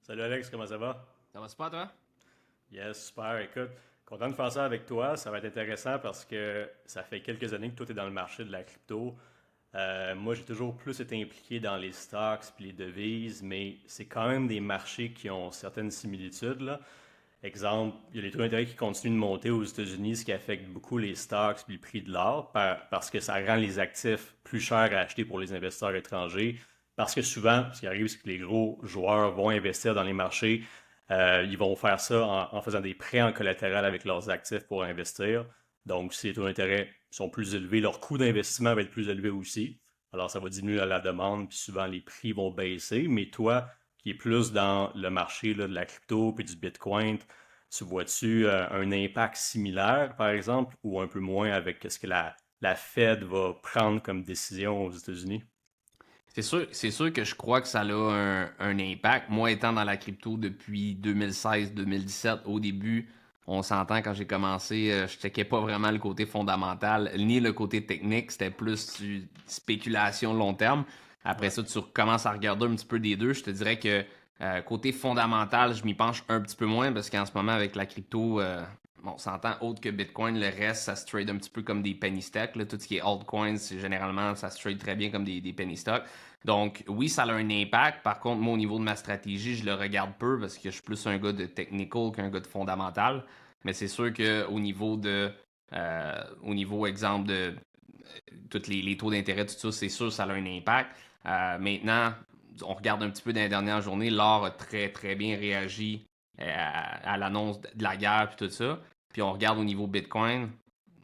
Salut Alex, comment ça va? Ça va super, toi? Yes, super. Écoute, content de faire ça avec toi. Ça va être intéressant parce que ça fait quelques années que toi, tu es dans le marché de la crypto. Moi, j'ai toujours plus été impliqué dans les stocks puis les devises, mais c'est quand même des marchés qui ont certaines similitudes, là. Exemple, il y a les taux d'intérêt qui continuent de monter aux États-Unis, ce qui affecte beaucoup les stocks puis le prix de l'or parce que ça rend les actifs plus chers à acheter pour les investisseurs étrangers. Parce que souvent, ce qui arrive, c'est que les gros joueurs vont investir dans les marchés. Ils vont faire ça en faisant des prêts en collatéral avec leurs actifs pour investir. Donc, si les taux d'intérêt sont plus élevés, leur coût d'investissement va être plus élevé aussi. Alors, ça va diminuer la demande, puis souvent les prix vont baisser. Mais toi, qui est plus dans le marché là, de la crypto puis du Bitcoin, tu vois-tu un impact similaire, par exemple, ou un peu moins avec ce que la Fed va prendre comme décision aux États-Unis? C'est sûr que je crois que ça a un impact. Moi, étant dans la crypto depuis 2016-2017, au début, on s'entend quand j'ai commencé, je checkais pas vraiment le côté fondamental, ni le côté technique. C'était plus du spéculation long terme. Après Ouais. ça, tu recommences à regarder un petit peu des deux. Je te dirais que côté fondamental, je m'y penche un petit peu moins parce qu'en ce moment, avec la crypto, bon, on s'entend autre que Bitcoin, le reste, ça se trade un petit peu comme des penny stocks. Là. Tout ce qui est altcoins, généralement, ça se trade très bien comme des penny stocks. Donc, oui, ça a un impact. Par contre, moi, au niveau de ma stratégie, je le regarde peu parce que je suis plus un gars de technical qu'un gars de fondamental. Mais c'est sûr qu'au niveau au niveau exemple de tous les taux d'intérêt, tout ça, c'est sûr, ça a un impact. Maintenant, on regarde un petit peu dans les dernières journées, l'or a très, très bien réagi à l'annonce de la guerre et tout ça. Puis on regarde au niveau Bitcoin,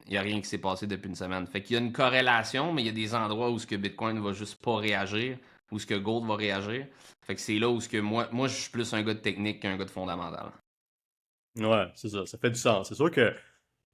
il n'y a rien qui s'est passé depuis une semaine. Fait qu'il y a une corrélation, mais il y a des endroits où ce que Bitcoin va juste pas réagir, où ce que Gold va réagir. Fait que c'est là où ce que moi, je suis plus un gars de technique qu'un gars de fondamental. Ouais, c'est ça, ça fait du sens. C'est sûr que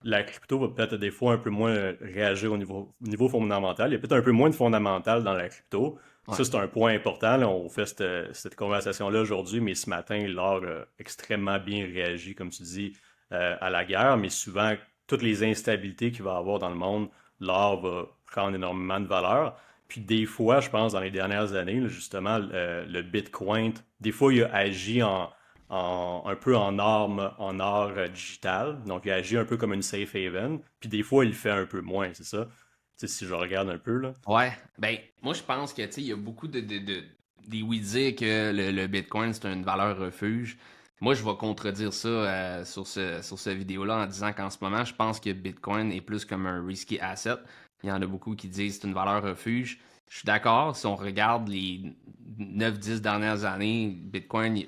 la crypto va peut-être des fois un peu moins réagir au niveau fondamental. Il y a peut-être un peu moins de fondamental dans la crypto. Ouais. Ça, c'est un point important, là. On fait cette conversation-là aujourd'hui, mais ce matin, l'or a extrêmement bien réagi, comme tu dis, à la guerre. Mais souvent, toutes les instabilités qu'il va y avoir dans le monde, l'or va prendre énormément de valeur. Puis des fois, je pense, dans les dernières années, là, justement, le Bitcoin, des fois, il a agi un peu en or digital. Donc, il agit un peu comme une safe haven. Puis des fois, il le fait un peu moins, c'est ça? Tu sais, si je regarde un peu, là. Ouais. Ben, moi, je pense que, tu sais, il y a beaucoup des oui-dire que le Bitcoin, c'est une valeur refuge. Moi, je vais contredire ça sur cette vidéo-là en disant qu'en ce moment, je pense que Bitcoin est plus comme un risky asset. Il y en a beaucoup qui disent que c'est une valeur refuge. Je suis d'accord, si on regarde les 9-10 dernières années, Bitcoin,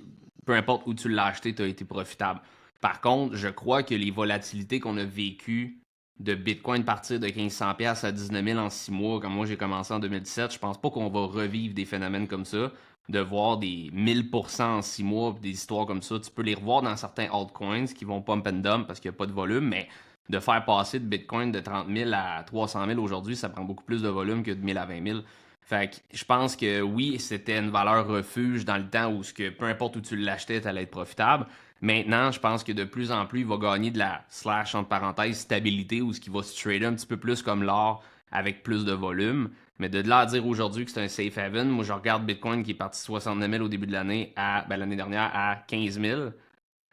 peu importe où tu l'as acheté, tu as été profitable. Par contre, je crois que les volatilités qu'on a vécues de Bitcoin partir de 1500$ à 19 000 en 6 mois, comme moi j'ai commencé en 2017, je pense pas qu'on va revivre des phénomènes comme ça, de voir des 1000% en 6 mois, des histoires comme ça. Tu peux les revoir dans certains altcoins qui vont pump and dump parce qu'il n'y a pas de volume, mais de faire passer de Bitcoin de 30 000 à 300 000 aujourd'hui, ça prend beaucoup plus de volume que de 1000 à 20 000. Fait que je pense que oui, c'était une valeur refuge dans le temps où ce que peu importe où tu l'achetais, tu allais être profitable. Maintenant, je pense que de plus en plus, il va gagner de la slash entre parenthèses stabilité ou ce qui va se trader un petit peu plus comme l'or avec plus de volume. Mais de là à dire aujourd'hui que c'est un safe haven, moi je regarde Bitcoin qui est parti de 69 000 au début de l'année à l'année dernière à 15 000.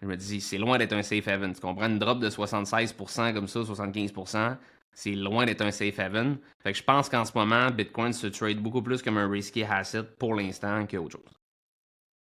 Je me dis, c'est loin d'être un safe haven. Tu comprends? Une drop de 76% comme ça, 75%, c'est loin d'être un safe haven. Fait que je pense qu'en ce moment, Bitcoin se trade beaucoup plus comme un risky asset pour l'instant qu'autre chose.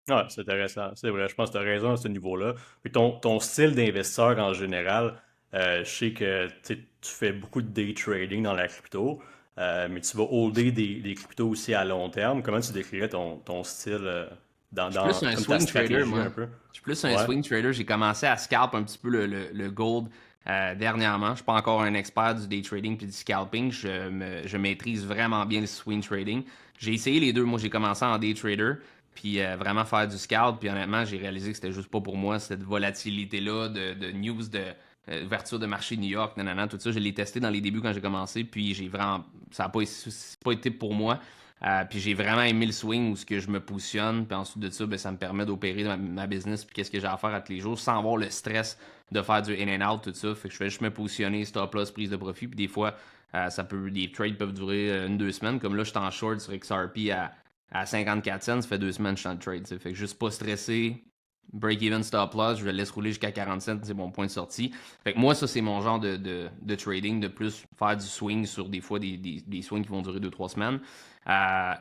Ouais, c'est intéressant. C'est vrai, je pense que tu as raison à ce niveau-là. Puis ton style d'investisseur en général, je sais que tu fais beaucoup de day trading dans la crypto, mais tu vas holder des cryptos aussi à long terme. Comment tu décrirais ton style Je suis plus un comme ta swing trader, stratégie moi. un peu? Je suis plus un Ouais. swing trader. J'ai commencé à scalp un petit peu le gold dernièrement. Je suis pas encore un expert du day trading puis du scalping. Je maîtrise vraiment bien le swing trading. J'ai essayé les deux. Moi, j'ai commencé en day trader, puis vraiment faire du scalp. Puis honnêtement, j'ai réalisé que c'était juste pas pour moi, cette volatilité-là de news de ouverture de marché New York, nanana, tout ça. Je l'ai testé dans les débuts quand j'ai commencé, puis j'ai vraiment, ça n'a pas été pour moi. Puis j'ai vraiment aimé le swing où ce que je me positionne. Puis ensuite de ça, ben, ça me permet d'opérer ma business puis qu'est-ce que j'ai à faire à tous les jours sans avoir le stress de faire du in and out, tout ça. Fait que je fais juste me positionner, stop loss, prise de profit. Puis des fois, des trades peuvent durer 1-2 semaines. Comme là, je suis en short sur XRP à à 54 cents, ça fait 2 semaines que je suis dans le trade. T'sais. Fait que juste pas stressé, break-even stop loss, je le laisse rouler jusqu'à 40 cents, c'est mon point de sortie. Fait que moi, ça, c'est mon genre de trading, de plus faire du swing sur des fois des swings qui vont durer 2-3 semaines.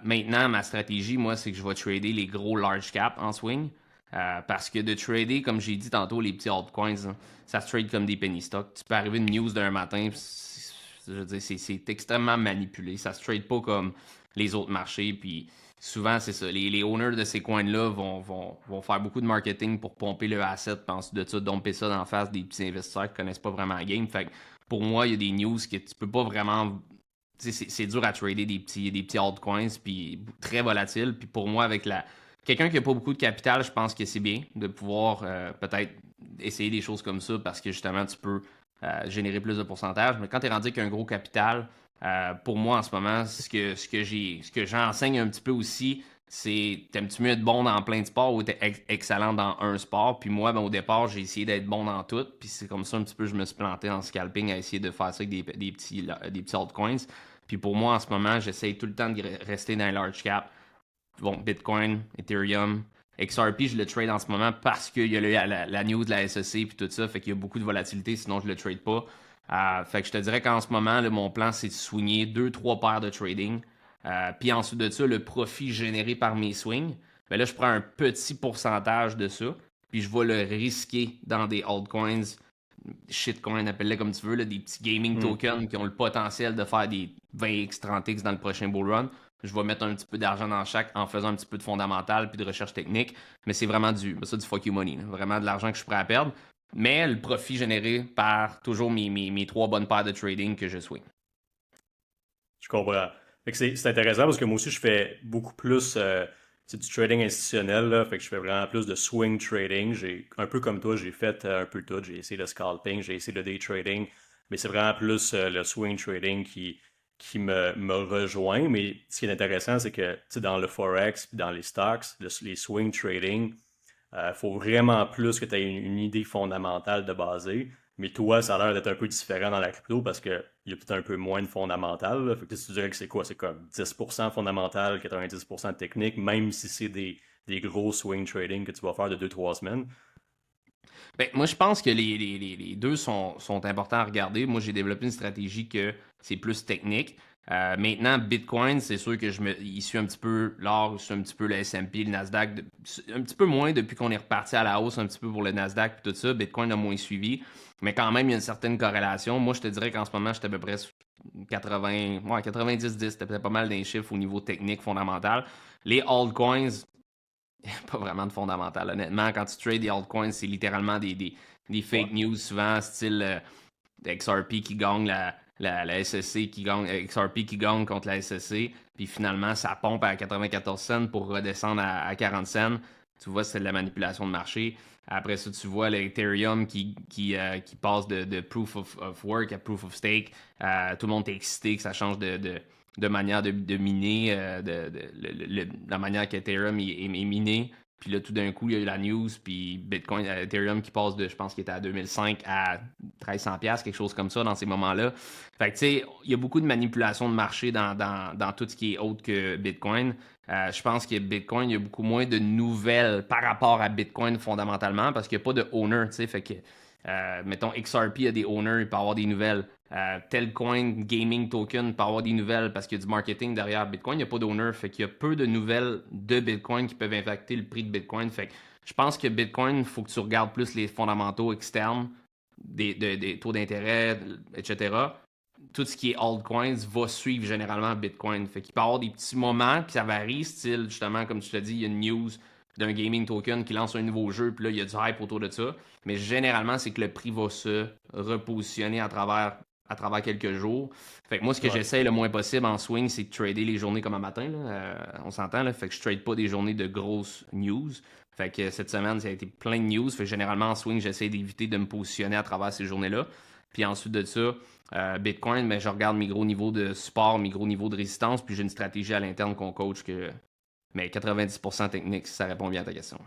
Maintenant, ma stratégie, moi, c'est que je vais trader les gros large cap en swing. Parce que de trader, comme j'ai dit tantôt, les petits altcoins, hein, ça se trade comme des penny stocks. Tu peux arriver une news d'un matin, je veux dire, c'est extrêmement manipulé. Ça se trade pas comme les autres marchés. Puis souvent, c'est ça. Les owners de ces coins-là vont faire beaucoup de marketing pour pomper le asset, puis ensuite de ça, domper ça dans la face des petits investisseurs qui connaissent pas vraiment la game. Fait que pour moi, il y a des news que tu peux pas vraiment. C'est dur à trader des petits altcoins, puis très volatiles. Puis pour moi, avec quelqu'un qui a pas beaucoup de capital, je pense que c'est bien de pouvoir peut-être essayer des choses comme ça parce que justement, tu peux générer plus de pourcentage. Mais quand tu es rendu avec un gros capital, pour moi en ce moment, ce que j'enseigne un petit peu aussi, c'est t'aimes-tu mieux être bon dans plein de sports ou t'es excellent dans un sport? Puis moi, ben, au départ, j'ai essayé d'être bon dans tout. Puis c'est comme ça un petit peu, je me suis planté en scalping à essayer de faire ça avec des petits altcoins. Puis pour moi, en ce moment, j'essaye tout le temps de rester dans les large cap. Bon, Bitcoin, Ethereum, XRP, je le trade en ce moment parce qu'il y a la news de la SEC puis tout ça, fait qu'il y a beaucoup de volatilité, sinon je le trade pas. Fait que je te dirais qu'en ce moment, là, mon plan, c'est de swinguer 2-3 paires de trading. Puis ensuite de ça, le profit généré par mes swings, ben là, je prends un petit pourcentage de ça, puis je vais le risquer dans des altcoins, shitcoins, appelle-les comme tu veux, là, des petits gaming tokens qui ont le potentiel de faire des 20x, 30x dans le prochain bull run. Je vais mettre un petit peu d'argent dans chaque en faisant un petit peu de fondamental puis de recherche technique. Mais c'est vraiment du fuck you money. Là. Vraiment de l'argent que je suis prêt à perdre. Mais le profit généré par toujours mes 3 bonnes paires de trading que je swing. Je comprends. Fait que c'est intéressant parce que moi aussi, je fais beaucoup plus du trading institutionnel. Là. Fait que je fais vraiment plus de swing trading. Un peu comme toi, j'ai fait un peu tout. J'ai essayé le scalping, j'ai essayé le day trading. Mais c'est vraiment plus le swing trading qui me rejoint. Mais ce qui est intéressant, c'est que tu sais, dans le Forex puis dans les stocks, les swing trading, il faut vraiment plus que tu aies une idée fondamentale de baser. Mais toi, ça a l'air d'être un peu différent dans la crypto parce qu'il y a peut-être un peu moins de fondamental. Là. Fait que tu dirais que c'est quoi? C'est comme 10% fondamental, 90% technique, même si c'est des gros swing trading que tu vas faire de 2-3 semaines. Ben, moi, je pense que les deux sont importants à regarder. Moi, j'ai développé une stratégie que c'est plus technique. Maintenant, Bitcoin, c'est sûr que il suit un petit peu l'or, il suit un petit peu le S&P, le Nasdaq, un petit peu moins depuis qu'on est reparti à la hausse un petit peu pour le Nasdaq et tout ça. Bitcoin a moins suivi, mais quand même, il y a une certaine corrélation. Moi, je te dirais qu'en ce moment, j'étais à peu près 80, ouais, 90-10, c'était peut-être pas mal d'un chiffre au niveau technique fondamental. Les altcoins, pas vraiment de fondamental. Honnêtement, quand tu trades des altcoins, c'est littéralement des Ouais. fake news, souvent style XRP qui gagne la SSC, XRP qui gagne contre la SSC, puis finalement, ça pompe à 94 cents pour redescendre à 40 cents. Tu vois, c'est de la manipulation de marché. Après ça, tu vois l'Ethereum qui passe de proof of work à proof of stake. Tout le monde est excité que ça change de manière de miner, la manière qu'Ethereum est miné. Puis là, tout d'un coup, il y a eu la news, puis Bitcoin, Ethereum qui passe de, je pense qu'il était à 2005 à 1300$, quelque chose comme ça dans ces moments-là. Fait que, tu sais, il y a beaucoup de manipulation de marché dans tout ce qui est autre que Bitcoin. Je pense que Bitcoin, il y a beaucoup moins de nouvelles par rapport à Bitcoin fondamentalement, parce qu'il n'y a pas de owner, tu sais. Fait que, mettons, XRP a des owners, il peut avoir des nouvelles. Telcoin, gaming token, peut avoir des nouvelles parce qu'il y a du marketing derrière Bitcoin. Il n'y a pas d'owner. Fait qu'il y a peu de nouvelles de Bitcoin qui peuvent impacter le prix de Bitcoin. Fait que je pense que Bitcoin, il faut que tu regardes plus les fondamentaux externes, des taux d'intérêt, etc. Tout ce qui est altcoins va suivre généralement Bitcoin. Fait qu'il peut y avoir des petits moments, puis ça varie, style, justement, comme tu te dis, il y a une news d'un gaming token qui lance un nouveau jeu, puis là, il y a du hype autour de ça. Mais généralement, c'est que le prix va se repositionner à travers quelques jours. Fait que moi, ce que Ouais. j'essaie le moins possible en swing, c'est de trader les journées comme un matin. Là. On s'entend, là. Fait que je trade pas des journées de grosses news. Fait que cette semaine, ça a été plein de news. Fait que généralement, en swing, j'essaie d'éviter de me positionner à travers ces journées-là. Puis ensuite de ça, Bitcoin, ben, je regarde mes gros niveaux de support, mes gros niveaux de résistance, puis j'ai une stratégie à l'interne qu'on coach que. Mais 90% technique, si ça répond bien à ta question.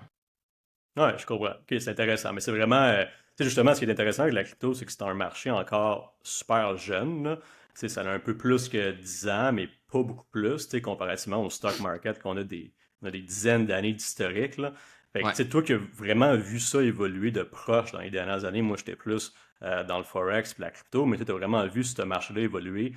Ouais, je comprends. Ok, c'est intéressant. Mais c'est vraiment. Tu sais, justement, ce qui est intéressant avec la crypto, c'est que c'est un marché encore super jeune. Là. Tu sais, ça a un peu plus que 10 ans, mais pas beaucoup plus, tu sais, comparativement au stock market on a des dizaines d'années d'historique, là. Fait que, Ouais. tu sais, toi qui as vraiment vu ça évoluer de proche dans les dernières années, moi, j'étais plus dans le Forex et la crypto, mais tu as vraiment vu ce marché-là évoluer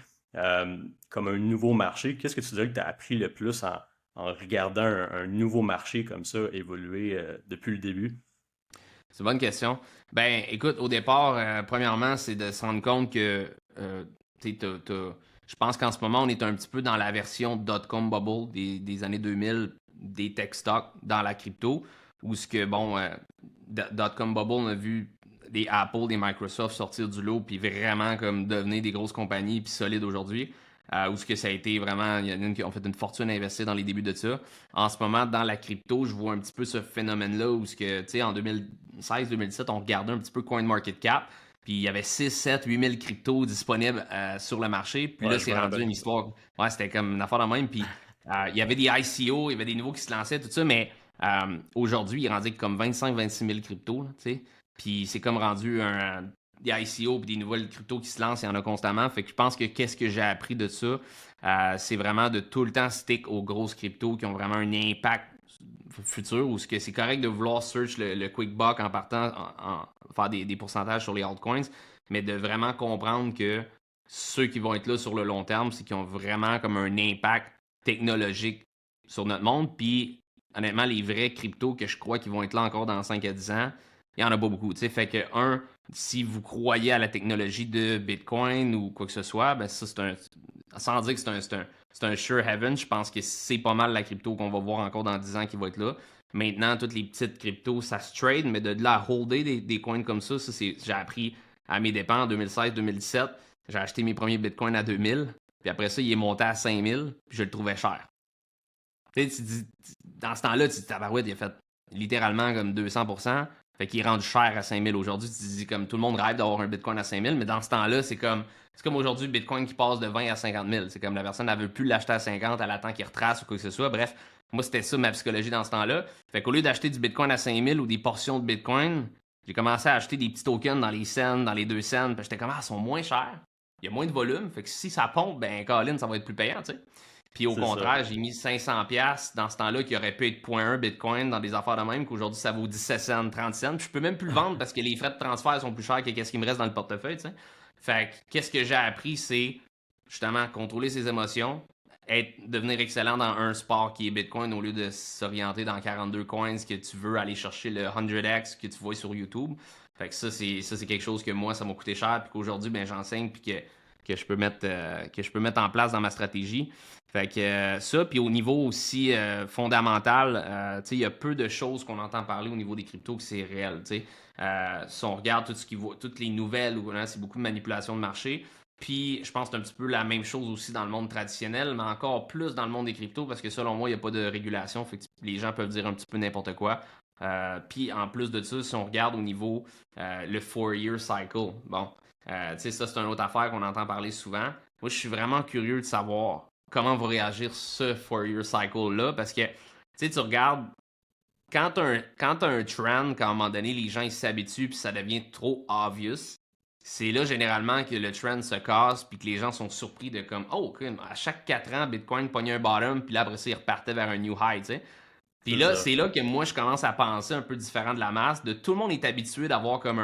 comme un nouveau marché. Qu'est-ce que tu dirais que tu as appris le plus en regardant un nouveau marché comme ça évoluer depuis le début? C'est une bonne question. Ben, écoute, au départ, premièrement, c'est de se rendre compte que tu sais, je pense qu'en ce moment, on est un petit peu dans la version dot-com bubble des années 2000 des tech stocks dans la crypto, où ce que, bon, dot-com bubble, on a vu des Apple, des Microsoft sortir du lot, puis vraiment comme devenir des grosses compagnies, puis solides aujourd'hui. Où ce que ça a été vraiment, il y en a qui ont fait une fortune à investir dans les débuts de ça. En ce moment, dans la crypto, je vois un petit peu ce phénomène-là où ce que, tu sais, en 2016-2017, on regardait un petit peu CoinMarketCap, puis il y avait 6, 7, 8 000 cryptos disponibles sur le marché. Puis là, Ouais, je c'est me rendu rappelle une de ça. histoire. Ouais, c'était comme une affaire de même. Puis il y avait des ICO, il y avait des nouveaux qui se lançaient, tout ça, mais aujourd'hui, il est rendu comme 25-26 000 cryptos, tu sais. Puis c'est comme rendu des ICO puis des nouvelles cryptos qui se lancent, il y en a constamment. Fait que je pense que qu'est-ce que j'ai appris de ça, c'est vraiment de tout le temps stick aux grosses cryptos qui ont vraiment un impact futur ou ce que c'est correct de vouloir search le quick buck en partant faire des pourcentages sur les altcoins, mais de vraiment comprendre que ceux qui vont être là sur le long terme, c'est qui ont vraiment comme un impact technologique sur notre monde. Puis honnêtement, les vrais cryptos que je crois qui vont être là encore dans 5 à 10 ans, il n'y en a pas beaucoup. T'sais. Fait que, si vous croyez à la technologie de Bitcoin ou quoi que ce soit, ben ça, c'est un. Sans dire que c'est un sure heaven, je pense que c'est pas mal la crypto qu'on va voir encore dans 10 ans qui va être là. Maintenant, toutes les petites cryptos, ça se trade, mais de là à holder des coins comme ça j'ai appris à mes dépens en 2016-2017. J'ai acheté mes premiers bitcoins à 2000, puis après ça, il est monté à 5000, puis je le trouvais cher. Tu sais, dans ce temps-là, tu te dis, tabarouette, il a fait littéralement comme 200%. Fait qu'il est rendu cher à 5000 aujourd'hui. Tu te dis, comme tout le monde rêve d'avoir un Bitcoin à 5000, mais dans ce temps-là, c'est comme aujourd'hui le Bitcoin qui passe de 20 à 50 000. C'est comme la personne, elle veut plus l'acheter à 50, elle attend qu'il retrace ou quoi que ce soit. Bref, moi, c'était ça ma psychologie dans ce temps-là. Fait qu'au lieu d'acheter du Bitcoin à 5000 ou des portions de Bitcoin, j'ai commencé à acheter des petits tokens dans les cents, dans les 2 cents. Puis j'étais comme, ah, ils sont moins chers. Il y a moins de volume. Fait que si ça pompe, ben, Colin, ça va être plus payant, tu sais. Puis au C'est ça. contraire, j'ai mis 500$ dans ce temps-là qui aurait pu être 0,1 Bitcoin dans des affaires de même, qu'aujourd'hui ça vaut 17 cents, 30 cents. Puis je peux même plus le vendre parce que les frais de transfert sont plus chers que ce qui me reste dans le portefeuille, tu sais. Fait que qu'est-ce que j'ai appris, c'est justement contrôler ses émotions, devenir excellent dans un sport qui est Bitcoin au lieu de s'orienter dans 42 coins que tu veux aller chercher le 100x que tu vois sur YouTube. Fait que ça c'est quelque chose que moi ça m'a coûté cher puis qu'aujourd'hui ben j'enseigne puis que je peux mettre en place dans ma stratégie. Fait que ça, puis au niveau aussi fondamental, tu sais, il y a peu de choses qu'on entend parler au niveau des cryptos que c'est réel, tu sais. Si on regarde tout ce qui vaut, toutes les nouvelles, hein, c'est beaucoup de manipulation de marché. Puis je pense que c'est un petit peu la même chose aussi dans le monde traditionnel, mais encore plus dans le monde des cryptos, parce que selon moi, il n'y a pas de régulation, fait que les gens peuvent dire un petit peu n'importe quoi. Puis en plus de ça, si on regarde au niveau le 4-year cycle, bon, tu sais, ça c'est une autre affaire qu'on entend parler souvent. Moi, je suis vraiment curieux de savoir comment va réagir ce 4-year cycle-là, parce que, tu sais, tu regardes, quand t'as un trend, qu'à un moment donné, les gens ils s'habituent puis ça devient trop obvious, c'est là généralement que le trend se casse puis que les gens sont surpris de comme, oh, à chaque 4 ans, Bitcoin pognait un bottom puis là, après ça, il repartait vers un new high, tu sais. Puis C'est là, ça. c'est là que moi, je commence à penser un peu différent de la masse. De tout le monde est habitué d'avoir comme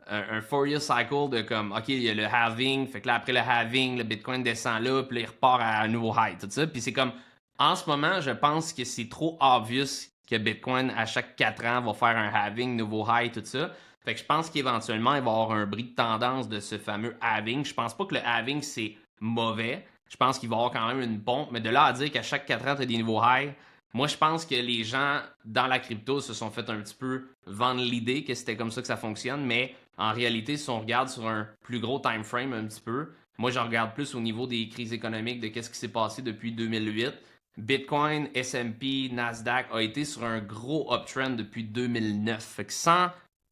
un Fourier cycle de comme, OK, il y a le halving, fait que là, après le halving, le Bitcoin descend là, puis là, il repart à un nouveau high, tout ça. Puis c'est comme, en ce moment, je pense que c'est trop obvious que Bitcoin, à chaque 4 ans, va faire un halving, nouveau high, tout ça. Fait que je pense qu'éventuellement, il va y avoir un bris de tendance de ce fameux halving. Je pense pas que le halving, c'est mauvais. Je pense qu'il va y avoir quand même une pompe, mais de là à dire qu'à chaque 4 ans, tu as des nouveaux highs, moi, je pense que les gens dans la crypto se sont fait un petit peu vendre l'idée que c'était comme ça que ça fonctionne, mais en réalité, si on regarde sur un plus gros time frame un petit peu, moi, je regarde plus au niveau des crises économiques de qu'est-ce qui s'est passé depuis 2008. Bitcoin, S&P, Nasdaq a été sur un gros uptrend depuis 2009. Fait que sans,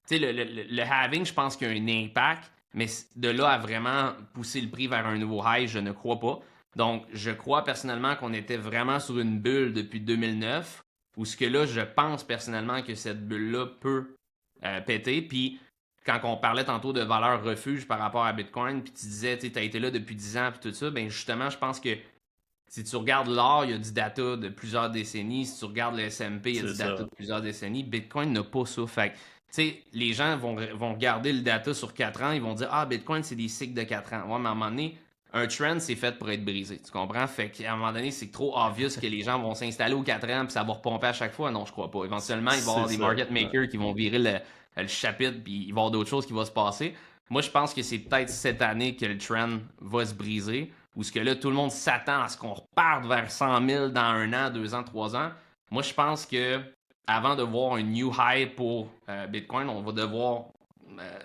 tu sais, le halving, je pense qu'il y a un impact, mais de là à vraiment pousser le prix vers un nouveau high, je ne crois pas. Donc, je crois personnellement qu'on était vraiment sur une bulle depuis 2009, où ce que là, je pense personnellement que cette bulle-là peut péter. Puis, quand on parlait tantôt de valeur refuge par rapport à Bitcoin, puis tu disais, tu as été là depuis 10 ans, puis tout ça, ben justement, je pense que Si tu regardes l'or, il y a du data de plusieurs décennies. Si tu regardes le S&P, il y a C'est du data ça. de plusieurs décennies. Bitcoin n'a pas ça. Fait que, tu sais, les gens vont regarder le data sur 4 ans, ils vont dire ah, Bitcoin, c'est des cycles de 4 ans. Ouais, mais à un moment donné, un trend, c'est fait pour être brisé. Tu comprends? Fait qu'à un moment donné, c'est trop obvious que les gens vont s'installer aux 4 ans puis ça va repomper à chaque fois. Non, je crois pas. Éventuellement, il va y C'est avoir des ça. market Ouais. makers qui vont virer le chapitre puis il va y avoir d'autres choses qui vont se passer. Moi, je pense que c'est peut-être cette année que le trend va se briser. Ou ce que là, tout le monde s'attend à ce qu'on reparte vers 100 000 dans 1 an, 2 ans, 3 ans. Moi, je pense que avant de voir un new high pour Bitcoin, on va devoir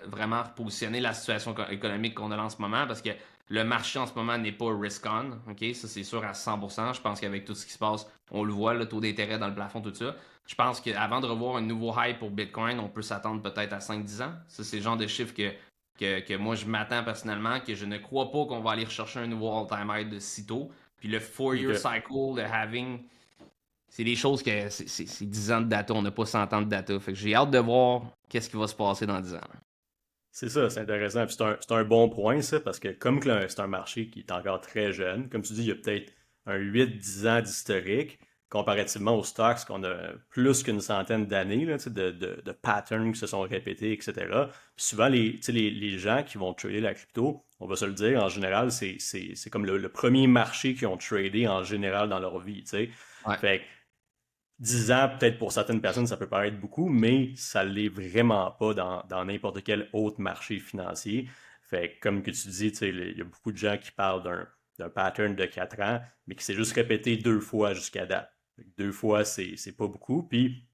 vraiment repositionner la situation économique qu'on a là en ce moment parce que le marché en ce moment n'est pas risk-on. Okay? Ça, c'est sûr à 100%. Je pense qu'avec tout ce qui se passe, on le voit, le taux d'intérêt dans le plafond, tout ça. Je pense qu'avant de revoir un nouveau high pour Bitcoin, on peut s'attendre peut-être à 5-10 ans. Ça, c'est le genre de chiffre que moi, je m'attends personnellement, que je ne crois pas qu'on va aller rechercher un nouveau all-time high de sitôt. Puis le 4-year Ok. cycle de halving, c'est des choses que c'est 10 ans de data, on n'a pas 100 ans de data. Fait que j'ai hâte de voir qu'est-ce qui va se passer dans 10 ans. C'est ça, c'est intéressant. Puis c'est un bon point, ça, parce que comme que c'est un marché qui est encore très jeune, comme tu dis, il y a peut-être un 8-10 ans d'historique, comparativement aux stocks, qu'on a plus qu'une centaine d'années là, tu sais, de patterns qui se sont répétés, etc. Puis souvent, tu sais, les gens qui vont trader la crypto, on va se le dire, en général, c'est comme le premier marché qu'ils ont tradé en général dans leur vie, tu sais. Ouais, Fait que 10 ans, peut-être pour certaines personnes, ça peut paraître beaucoup, mais ça l'est vraiment pas dans n'importe quel autre marché financier. Fait que, comme que tu dis, tu sais, il y a beaucoup de gens qui parlent d'un pattern de 4 ans, mais qui s'est juste répété 2 fois jusqu'à date. Fait que 2 fois, c'est pas beaucoup. Puis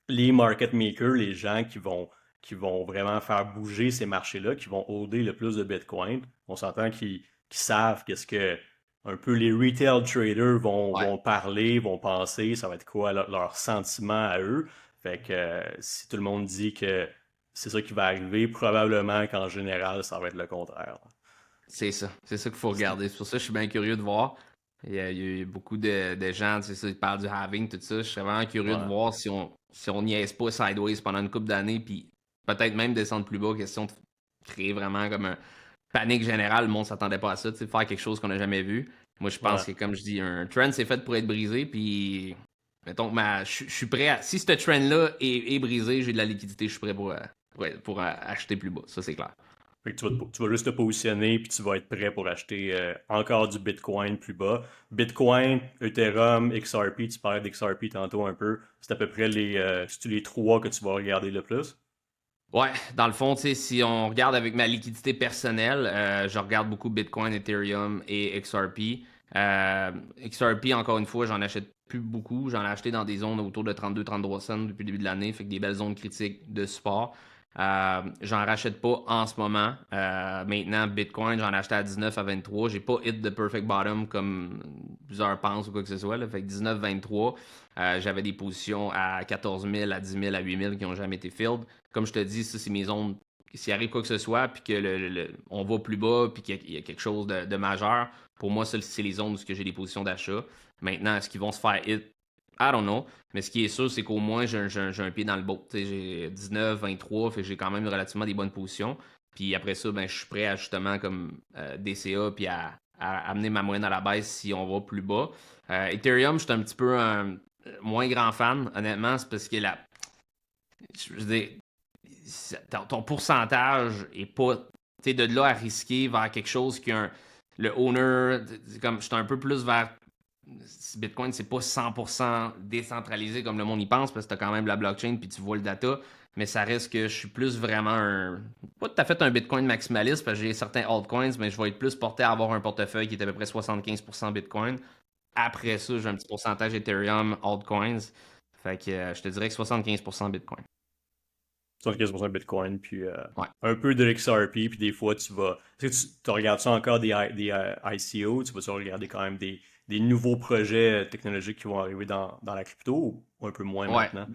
les market makers, les gens qui vont vraiment faire bouger ces marchés-là, qui vont holder le plus de Bitcoin, on s'entend qu'ils savent qu'est-ce que un peu les retail traders vont, ouais. vont parler, vont penser, ça va être quoi leur sentiment à eux. Fait que si tout le monde dit que c'est ça qui va arriver, probablement qu'en général, ça va être le contraire. C'est ça. C'est ça qu'il faut regarder. C'est pour ça que je suis bien curieux de voir. Il y a beaucoup de gens, c'est ça, ils parlent du halving, tout ça. Je serais vraiment curieux de Ouais. voir si on niaise pas sideways pendant une couple d'années, puis peut-être même descendre plus bas, question de créer vraiment comme un panique générale. Le monde s'attendait pas à ça, tu sais, faire quelque chose qu'on n'a jamais vu. Moi, je pense Ouais. que, comme je dis, un trend, c'est fait pour être brisé, puis mettons que je suis prêt à. Si ce trend-là est brisé, j'ai de la liquidité, je suis prêt pour acheter plus bas. Ça, c'est clair. Fait que tu vas juste te positionner puis tu vas être prêt pour acheter encore du Bitcoin plus bas. Bitcoin, Ethereum, XRP, tu parlais d'XRP tantôt un peu. C'est à peu près c'est-tu les trois que tu vas regarder le plus? Ouais, dans le fond, tu sais, si on regarde avec ma liquidité personnelle, je regarde beaucoup Bitcoin, Ethereum et XRP. XRP, encore une fois, j'en achète plus beaucoup. J'en ai acheté dans des zones autour de 32-33 cents depuis le début de l'année, fait que des belles zones critiques de support. J'en rachète pas en ce moment. Maintenant, Bitcoin, j'en ai acheté à 19 à 23. J'ai pas hit the perfect bottom comme plusieurs pensent ou quoi que ce soit. Là. Fait que 19-23, j'avais des positions à 14 000, à 10 000, à 8 000 qui n'ont jamais été filled. Comme je te dis, ça, c'est mes zones. S'il arrive quoi que ce soit, puis que on va plus bas, puis qu'il y a quelque chose de majeur, pour moi, ça, c'est les zones où j'ai des positions d'achat. Maintenant, est-ce qu'ils vont se faire hit? I don't know. Mais ce qui est sûr, c'est qu'au moins, j'ai un pied dans le boat. T'sais, j'ai 19, 23, fait que j'ai quand même relativement des bonnes positions. Puis après ça, ben, je suis prêt à justement comme DCA, puis à amener ma moyenne à la baisse si on va plus bas. Ethereum, je suis un petit peu un moins grand fan, honnêtement, c'est parce que je veux dire, ton pourcentage est pas, tu sais, de là à risquer vers quelque chose qui a le owner, comme je suis un peu plus vers Bitcoin, c'est pas 100% décentralisé comme le monde y pense parce que tu as quand même la blockchain puis tu vois le data, mais ça reste que je suis plus vraiment pas tout à fait un Bitcoin maximaliste parce que j'ai certains altcoins, mais je vais être plus porté à avoir un portefeuille qui est à peu près 75% Bitcoin. Après ça, j'ai un petit pourcentage Ethereum, altcoins. Fait que je te dirais que 75% Bitcoin. 75% de Bitcoin, puis Ouais. un peu de XRP, puis des fois tu vas. Tu regardes ça encore des ICO, tu vas regarder quand même des nouveaux projets technologiques qui vont arriver dans la crypto ou un peu moins Ouais. maintenant?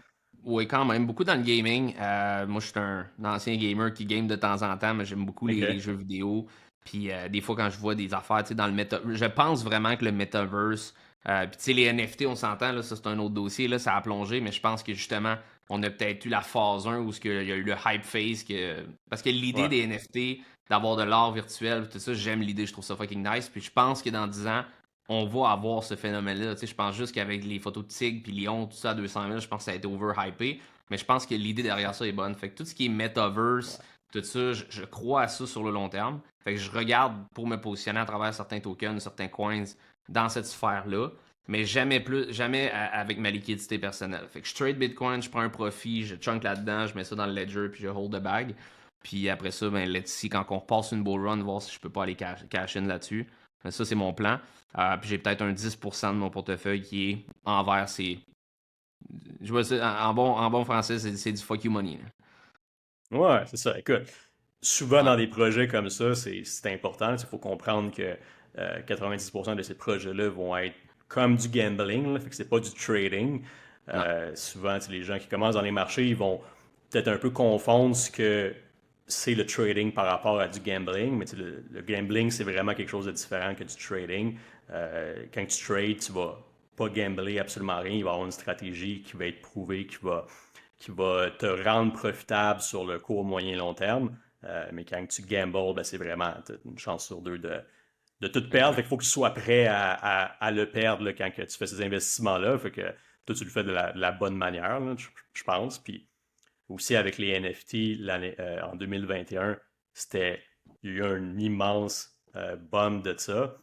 Oui, quand même. Beaucoup dans le gaming. Moi, je suis un ancien gamer qui game de temps en temps, mais j'aime beaucoup les Ok. jeux vidéo. Puis des fois, quand je vois des affaires, tu sais, dans le méta... Je pense vraiment que le metaverse... puis tu sais, les NFT, on s'entend, là, ça c'est un autre dossier, là, ça a plongé, mais je pense que justement, on a peut-être eu la phase 1 où il y a eu le hype phase. Parce que l'idée Ouais. des NFT, d'avoir de l'art virtuel, tout ça, j'aime l'idée, je trouve ça fucking nice. Puis je pense que dans 10 ans, on va avoir ce phénomène-là. Tu sais, je pense juste qu'avec les photos de Tigre puis Lyon, tout ça à 200 000, je pense que ça a été overhypé. Mais je pense que l'idée derrière ça est bonne. Fait que tout ce qui est metaverse, tout ça, je crois à ça sur le long terme. Fait que je regarde pour me positionner à travers certains tokens, certains coins dans cette sphère-là. Mais jamais plus, jamais avec ma liquidité personnelle. Fait que je trade Bitcoin, je prends un profit, je chunk là-dedans, je mets ça dans le ledger, puis je hold the bag. Puis après ça, ben, let's see, quand on repasse une bull run, voir si je peux pas aller cash in là-dessus. Ça, c'est mon plan. Puis j'ai peut-être un 10% de mon portefeuille qui est envers ces. Je vois ça, en bon français, c'est du fuck you money. Là. Ouais, c'est ça. Écoute, souvent Ouais. dans des projets comme ça, c'est important. Il faut comprendre que 90% de ces projets-là vont être comme du gambling, là, fait que c'est pas du trading. Non. Souvent, les gens qui commencent dans les marchés, ils vont peut-être un peu confondre ce que c'est le trading par rapport à du gambling, mais le gambling, c'est vraiment quelque chose de différent que du trading. Quand tu trades, tu vas pas gambler absolument rien. Il va y avoir une stratégie qui va être prouvée, qui va te rendre profitable sur le court, moyen, long terme. Mais quand tu gambles, ben, c'est vraiment une chance sur deux de tout perdre. Fait Exact. qu'il faut que tu sois prêt à le perdre là, quand que tu fais ces investissements-là. Fait que toi, tu le fais de la bonne manière, là, je pense. Puis aussi avec les NFT, en 2021, il y a eu un immense boom de ça.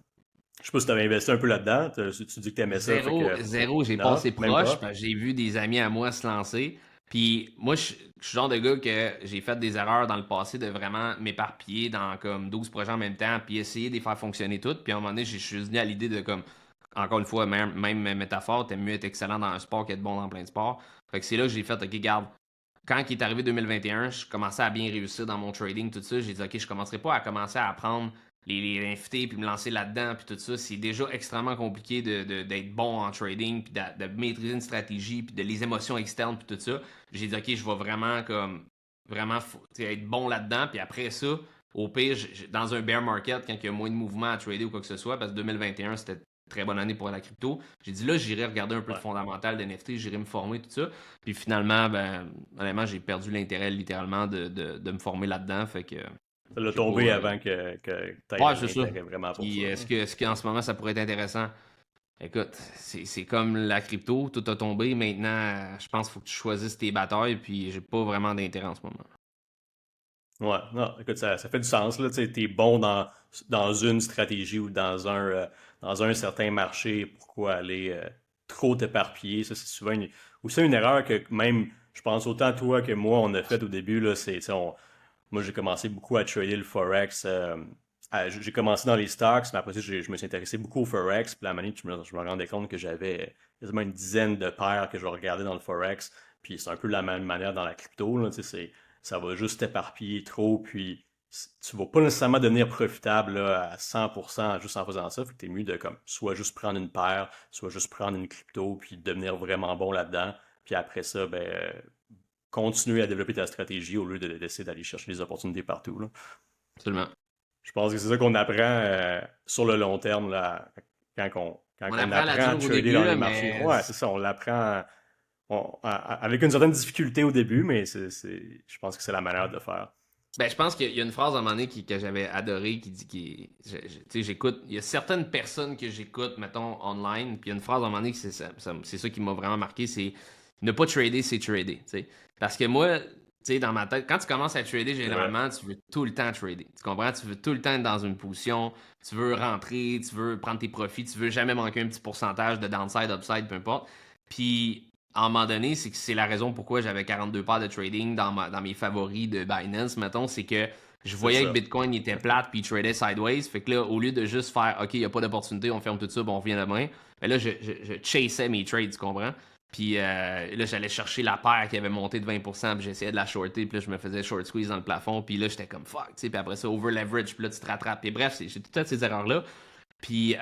Je sais pas si tu avais investi un peu là-dedans. Tu dis que tu aimais ça, fait Zéro, que zéro, j'ai non, passé même proche, pas. parce que j'ai vu des amis à moi se lancer. Puis moi, je suis le genre de gars que j'ai fait des erreurs dans le passé de vraiment m'éparpiller dans comme 12 projets en même temps, puis essayer de les faire fonctionner toutes. Puis à un moment donné, je suis venu à l'idée de comme, encore une fois, même métaphore, t'aimes mieux être excellent dans un sport qu'être bon dans plein de sports. Fait que c'est là que j'ai fait, ok, garde, quand il est arrivé 2021, je commençais à bien réussir dans mon trading, tout ça. J'ai dit, OK, je commencerai pas à commencer à apprendre les NFT puis me lancer là-dedans puis tout ça. C'est déjà extrêmement compliqué d'être bon en trading puis de maîtriser une stratégie puis de les émotions externes puis tout ça. J'ai dit, OK, je vais vraiment comme vraiment être bon là-dedans. Puis après ça, au pire, dans un bear market, quand il y a moins de mouvement à trader ou quoi que ce soit, parce que 2021, c'était une très bonne année pour la crypto. J'ai dit là, j'irai regarder un peu de Ouais. fondamental d'NFT, j'irai me former, tout ça. Puis finalement, ben, honnêtement, j'ai perdu l'intérêt littéralement de me former là-dedans. Fait que Ça l'a j'ai pas. tombé avant que tu aies de Ouais, c'est ça. l'intérêt vraiment pour ça. Puis Là. est-ce qu'en ce moment, ça pourrait être intéressant? Écoute, c'est comme la crypto, tout a tombé. Maintenant, je pense qu'il faut que tu choisisses tes batailles. Puis j'ai pas vraiment d'intérêt en ce moment. Ouais, non, écoute, ça fait du sens, là. Tu sais, t'es bon dans une stratégie ou dans un certain marché. Pourquoi aller trop t'éparpiller? Ça, c'est souvent aussi une erreur que même, je pense autant toi que moi, on a fait au début, là. Tu sais, moi, j'ai commencé beaucoup à trader le Forex. J'ai commencé dans les stocks, mais après ça, je me suis intéressé beaucoup au Forex. Puis la manière, je me rendais compte que j'avais quasiment une dizaine de paires que je regardais dans le Forex. Puis c'est un peu la même manière dans la crypto, là. Tu sais, ça va juste t'éparpiller trop. Puis tu vas pas nécessairement devenir profitable là, à 100% juste en faisant ça. Fait que t'es mieux de comme, soit juste prendre une paire, soit juste prendre une crypto, puis devenir vraiment bon là-dedans. Puis après ça, ben, continuer à développer ta stratégie au lieu d'essayer d'aller chercher des opportunités partout. Là. Absolument. Je pense que c'est ça qu'on apprend sur le long terme là, quand On on apprend la apprend à dure au trader début, dans là, les marchés. mais Ouais, c'est ça, on l'apprend avec une certaine difficulté au début, mais je pense que c'est la manière de faire. ben, je pense qu'il y a une phrase à un moment donné que j'avais adorée qui dit tu sais, j'écoute, il y a certaines personnes que j'écoute, mettons, online, puis il y a une phrase à un moment donné, c'est ça qui m'a vraiment marqué, c'est ne pas trader, c'est trader, tu sais. Parce que moi, tu sais, dans ma tête, quand tu commences à trader, C'est vrai. généralement, tu veux tout le temps trader. Tu comprends? Tu veux tout le temps être dans une position, tu veux rentrer, tu veux prendre tes profits, tu veux jamais manquer un petit pourcentage de downside, upside, peu importe. Puis, à un moment donné, c'est la raison pourquoi j'avais 42 paires de trading dans mes favoris de Binance, mettons, c'est que je C'est voyais que ça. Bitcoin il était plate puis il tradait sideways. Fait que là, au lieu de juste faire OK, il n'y a pas d'opportunité, on ferme tout ça, bon, on revient demain, ben là, je chassais mes trades, tu comprends? Puis là, j'allais chercher la paire qui avait monté de 20%, puis j'essayais de la shorter, puis là, je me faisais short squeeze dans le plafond, puis là, j'étais comme fuck, tu sais, puis après ça, over leverage, puis là, tu te rattrapes. Puis bref, j'ai toutes ces erreurs-là. Puis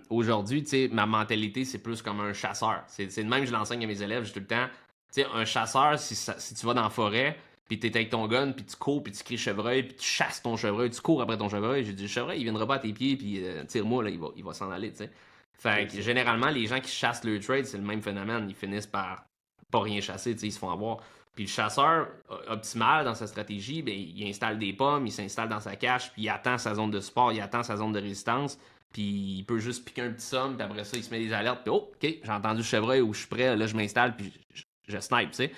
aujourd'hui, tu sais, ma mentalité, c'est plus comme un chasseur. C'est de même que je l'enseigne à mes élèves, j'ai tout le temps. Tu sais, un chasseur, si tu vas dans la forêt, puis t'es avec ton gun, puis tu cours, puis tu cries chevreuil, puis tu chasses ton chevreuil, tu cours après ton chevreuil. J'ai dit, le chevreuil, il viendra pas à tes pieds, puis tire-moi, là, il va s'en aller, tu sais. Fait C'est que ça. généralement, les gens qui chassent le trade, c'est le même phénomène. Ils finissent par pas rien chasser, tu sais, ils se font avoir. Puis le chasseur optimal dans sa stratégie, ben, il installe des pommes, il s'installe dans sa cache, puis il attend sa zone de support, il attend sa zone de résistance. puis il peut juste piquer un petit somme, puis après ça, il se met des alertes, puis oh, ok, j'ai entendu le chevreuil ou je suis prêt, là, je m'installe, puis je snipe, tu sais. Ouais.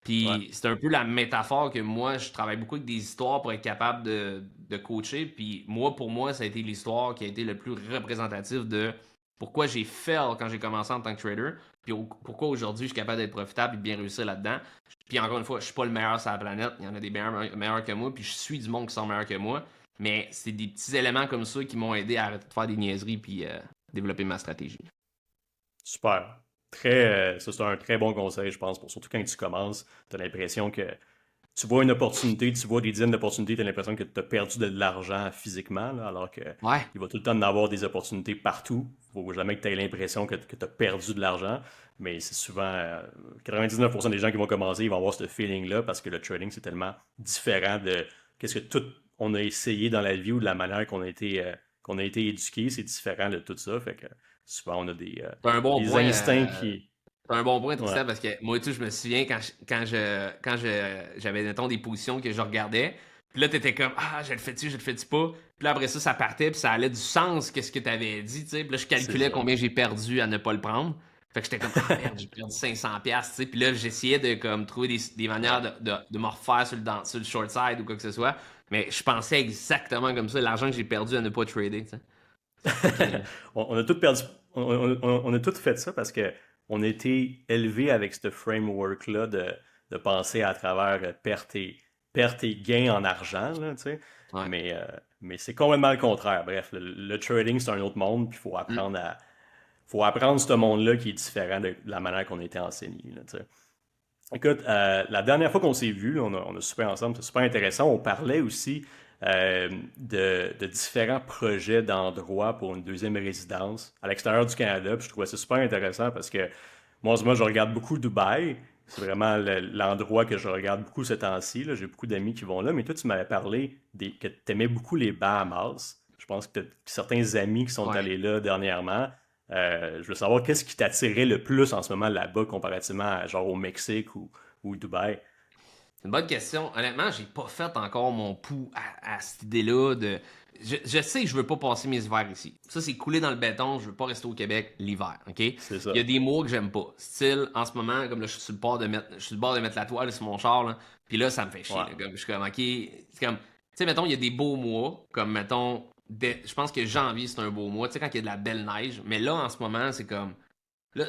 Puis c'est un peu la métaphore que moi, je travaille beaucoup avec des histoires pour être capable de coacher. Puis moi, pour moi, ça a été l'histoire qui a été le plus représentative de pourquoi j'ai fail quand j'ai commencé en tant que trader. Puis pourquoi aujourd'hui je suis capable d'être profitable et de bien réussir là-dedans. Puis encore une fois, je suis pas le meilleur sur la planète. Il y en a des meilleurs que moi. Puis je suis du monde qui sont meilleurs que moi. Mais c'est des petits éléments comme ça qui m'ont aidé à arrêter de faire des niaiseries puis développer ma stratégie. Super. Ça, c'est un très bon conseil, je pense, pour surtout quand tu commences. Tu as l'impression que tu vois une opportunité, tu vois des dizaines d'opportunités, tu as l'impression que tu as perdu de l'argent physiquement, là, alors que Ouais. il va tout le temps en avoir des opportunités partout. Il ne faut jamais que tu aies l'impression que tu as perdu de l'argent. Mais c'est souvent 99% des gens qui vont commencer, ils vont avoir ce feeling-là parce que le trading, c'est tellement différent de qu'est-ce que tout on a essayé dans la vie ou de la manière qu'on a été éduqué. C'est différent de tout ça. Fait que souvent, on a C'est un bon des point. instincts qui. C'est un bon point, Ouais, Tristan, parce que moi, tout, je me souviens j'avais, mettons, des positions que je regardais. Puis là, t'étais comme, ah, je le fais-tu, je le fais-tu pas. Puis là, après ça partait, puis ça allait du sens, qu'est-ce que t'avais dit, tu sais. Puis là, je c'est calculais ça. combien j'ai perdu à ne pas le prendre. Fait que j'étais comme, ah merde, j'ai perdu 500$, tu sais. Puis là, j'essayais de comme, trouver des manières Ouais. de me refaire sur le short side ou quoi que ce soit. Mais je pensais exactement comme ça, l'argent que j'ai perdu à ne pas trader, tu sais. Fait que, On a tout perdu, on a tout fait ça parce que on a été élevé avec ce framework-là de penser à travers pertes et gains en argent, là, tu sais. ouais. Mais, euh, mais c'est complètement le contraire. Bref, le trading, c'est un autre monde, puis il Mm. faut apprendre ce monde-là qui est différent de la manière qu'on a été enseigné, là, tu sais. Écoute, la dernière fois qu'on s'est vu, là, on a super ensemble, c'est super intéressant. On parlait aussi de différents projets d'endroits pour une deuxième résidence à l'extérieur du Canada. Puis je trouvais ça super intéressant parce que moi, en ce moment, je regarde beaucoup Dubaï. C'est vraiment l'endroit que je regarde beaucoup ce temps-ci, là. J'ai beaucoup d'amis qui vont là. Mais toi, tu m'avais parlé que tu aimais beaucoup les Bahamas. Je pense que tu as certains amis qui sont Ouais. allés là dernièrement. Je veux savoir qu'est-ce qui t'attirait le plus en ce moment là-bas comparativement à, genre au Mexique ou Dubaï. C'est une bonne question. Honnêtement, j'ai pas fait encore mon pouls à cette idée-là de. Je sais que je veux pas passer mes hivers ici. Ça, c'est coulé dans le béton. Je veux pas rester au Québec l'hiver, OK? Il C'est y ça. a des mois que j'aime pas. Style, en ce moment, comme là, je suis sur le bord de mettre la toile sur mon char, là. Puis là, ça me fait chier, Ouais. là. Comme, je suis comme, OK. C'est comme, tu sais, mettons, il y a des beaux mois, comme, mettons, je pense que janvier, c'est un beau mois, tu sais, quand il y a de la belle neige. Mais là, en ce moment, c'est comme, là,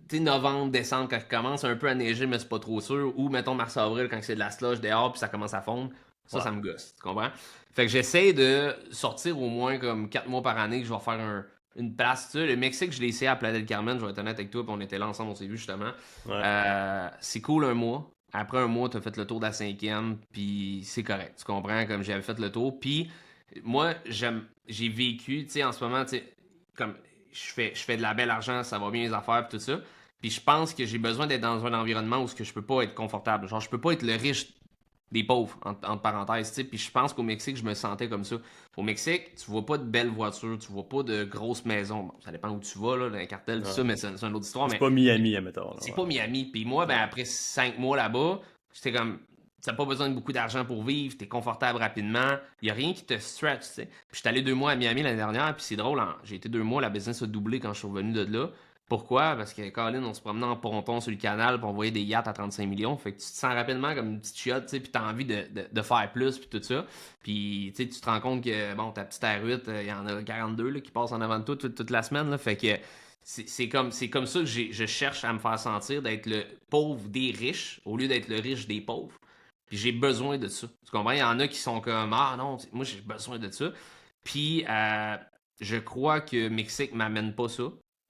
tu sais, novembre, décembre, quand il commence un peu à neiger, mais c'est pas trop sûr. Ou, mettons, mars-avril, quand c'est de la slush dehors, puis ça commence à fondre. Ouais. Ça me gosse. Tu comprends? Fait que j'essaie de sortir au moins comme 4 mois par année que je vais faire une place. Tu sais, le Mexique, je l'ai essayé à Playa del Carmen, je vais être honnête avec toi, puis on était là ensemble, on s'est vu justement. Ouais. C'est cool un mois. Après un mois, t'as fait le tour de la cinquième, puis c'est correct. Tu comprends? Comme j'avais fait le tour. Puis moi, j'ai vécu, tu sais, en ce moment, tu sais, comme je fais de la belle argent, ça va bien les affaires, puis tout ça. Puis je pense que j'ai besoin d'être dans un environnement où ce que je peux pas être confortable. Genre, je peux pas être le riche des pauvres, entre parenthèses, tu sais. Puis je pense qu'au Mexique, je me sentais comme ça. Au Mexique, tu vois pas de belles voitures, tu vois pas de grosses maisons. Bon, ça dépend où tu vas, là, dans les cartels, tout Ouais. ça, mais c'est une autre histoire. C'est Mais pas Miami, admettons, là, c'est pas Miami. Puis moi, ouais. ben, Ouais. après 5 mois là-bas, j'étais comme, t'as pas besoin de beaucoup d'argent pour vivre, t'es confortable rapidement, y a rien qui te stretch, tu sais. Puis j'étais allé 2 mois à Miami l'année dernière, puis c'est drôle, j'ai été 2 mois, la business a doublé quand je suis revenu de là. Pourquoi? Parce que Colin, on se promenait en ponton sur le canal, puis on voyait des yachts à 35 millions. Fait que tu te sens rapidement comme une petite chiotte, tu sais, puis t'as envie de faire plus, puis tout ça. Puis, tu sais, tu te rends compte que, bon, ta petite R8, il y en a 42 là, qui passent en avant de toi toute la semaine, là. Fait que c'est comme ça que je cherche à me faire sentir, d'être le pauvre des riches, au lieu d'être le riche des pauvres. Puis j'ai besoin de ça. Tu comprends? Il y en a qui sont comme, ah non, moi j'ai besoin de ça. Puis je crois que Mexique m'amène pas ça.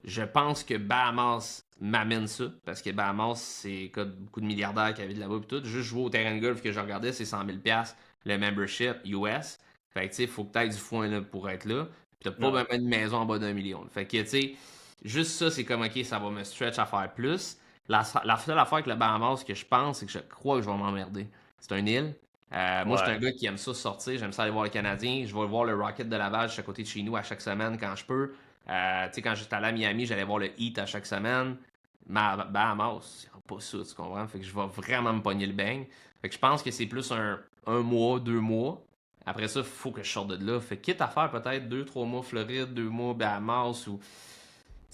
Je pense que Bahamas m'amène ça. Parce que Bahamas, c'est comme beaucoup de milliardaires qui habitent là-bas et tout. Juste jouer au terrain de golf que je regardais, c'est 100 000$ le membership US. Fait que tu sais, il faut que tu aies du foin là, pour être là. Puis t'as pas Ouais. même une maison en bas d'1 million. Fait que tu sais, juste ça, c'est comme, ok, ça va me stretch à faire plus. La seule affaire avec le Bahamas que je pense, c'est que je crois que je vais m'emmerder. C'est une île. Moi, je suis un Ouais. gars qui aime ça sortir, j'aime ça aller voir les Canadiens. Je vais voir le Rocket de Laval juste à côté de chez nous à chaque semaine quand je peux. Tu sais, quand j'étais allé à Miami, j'allais voir le Heat à chaque semaine. Mais à Bahamas, c'est pas ça, tu comprends? Fait que je vais vraiment me pogner le bang. Fait que je pense que c'est plus un mois, 2 mois. Après ça, il faut que je sorte de là. Fait quitte à faire peut-être 2-3 mois Floride, 2 mois Bahamas ou.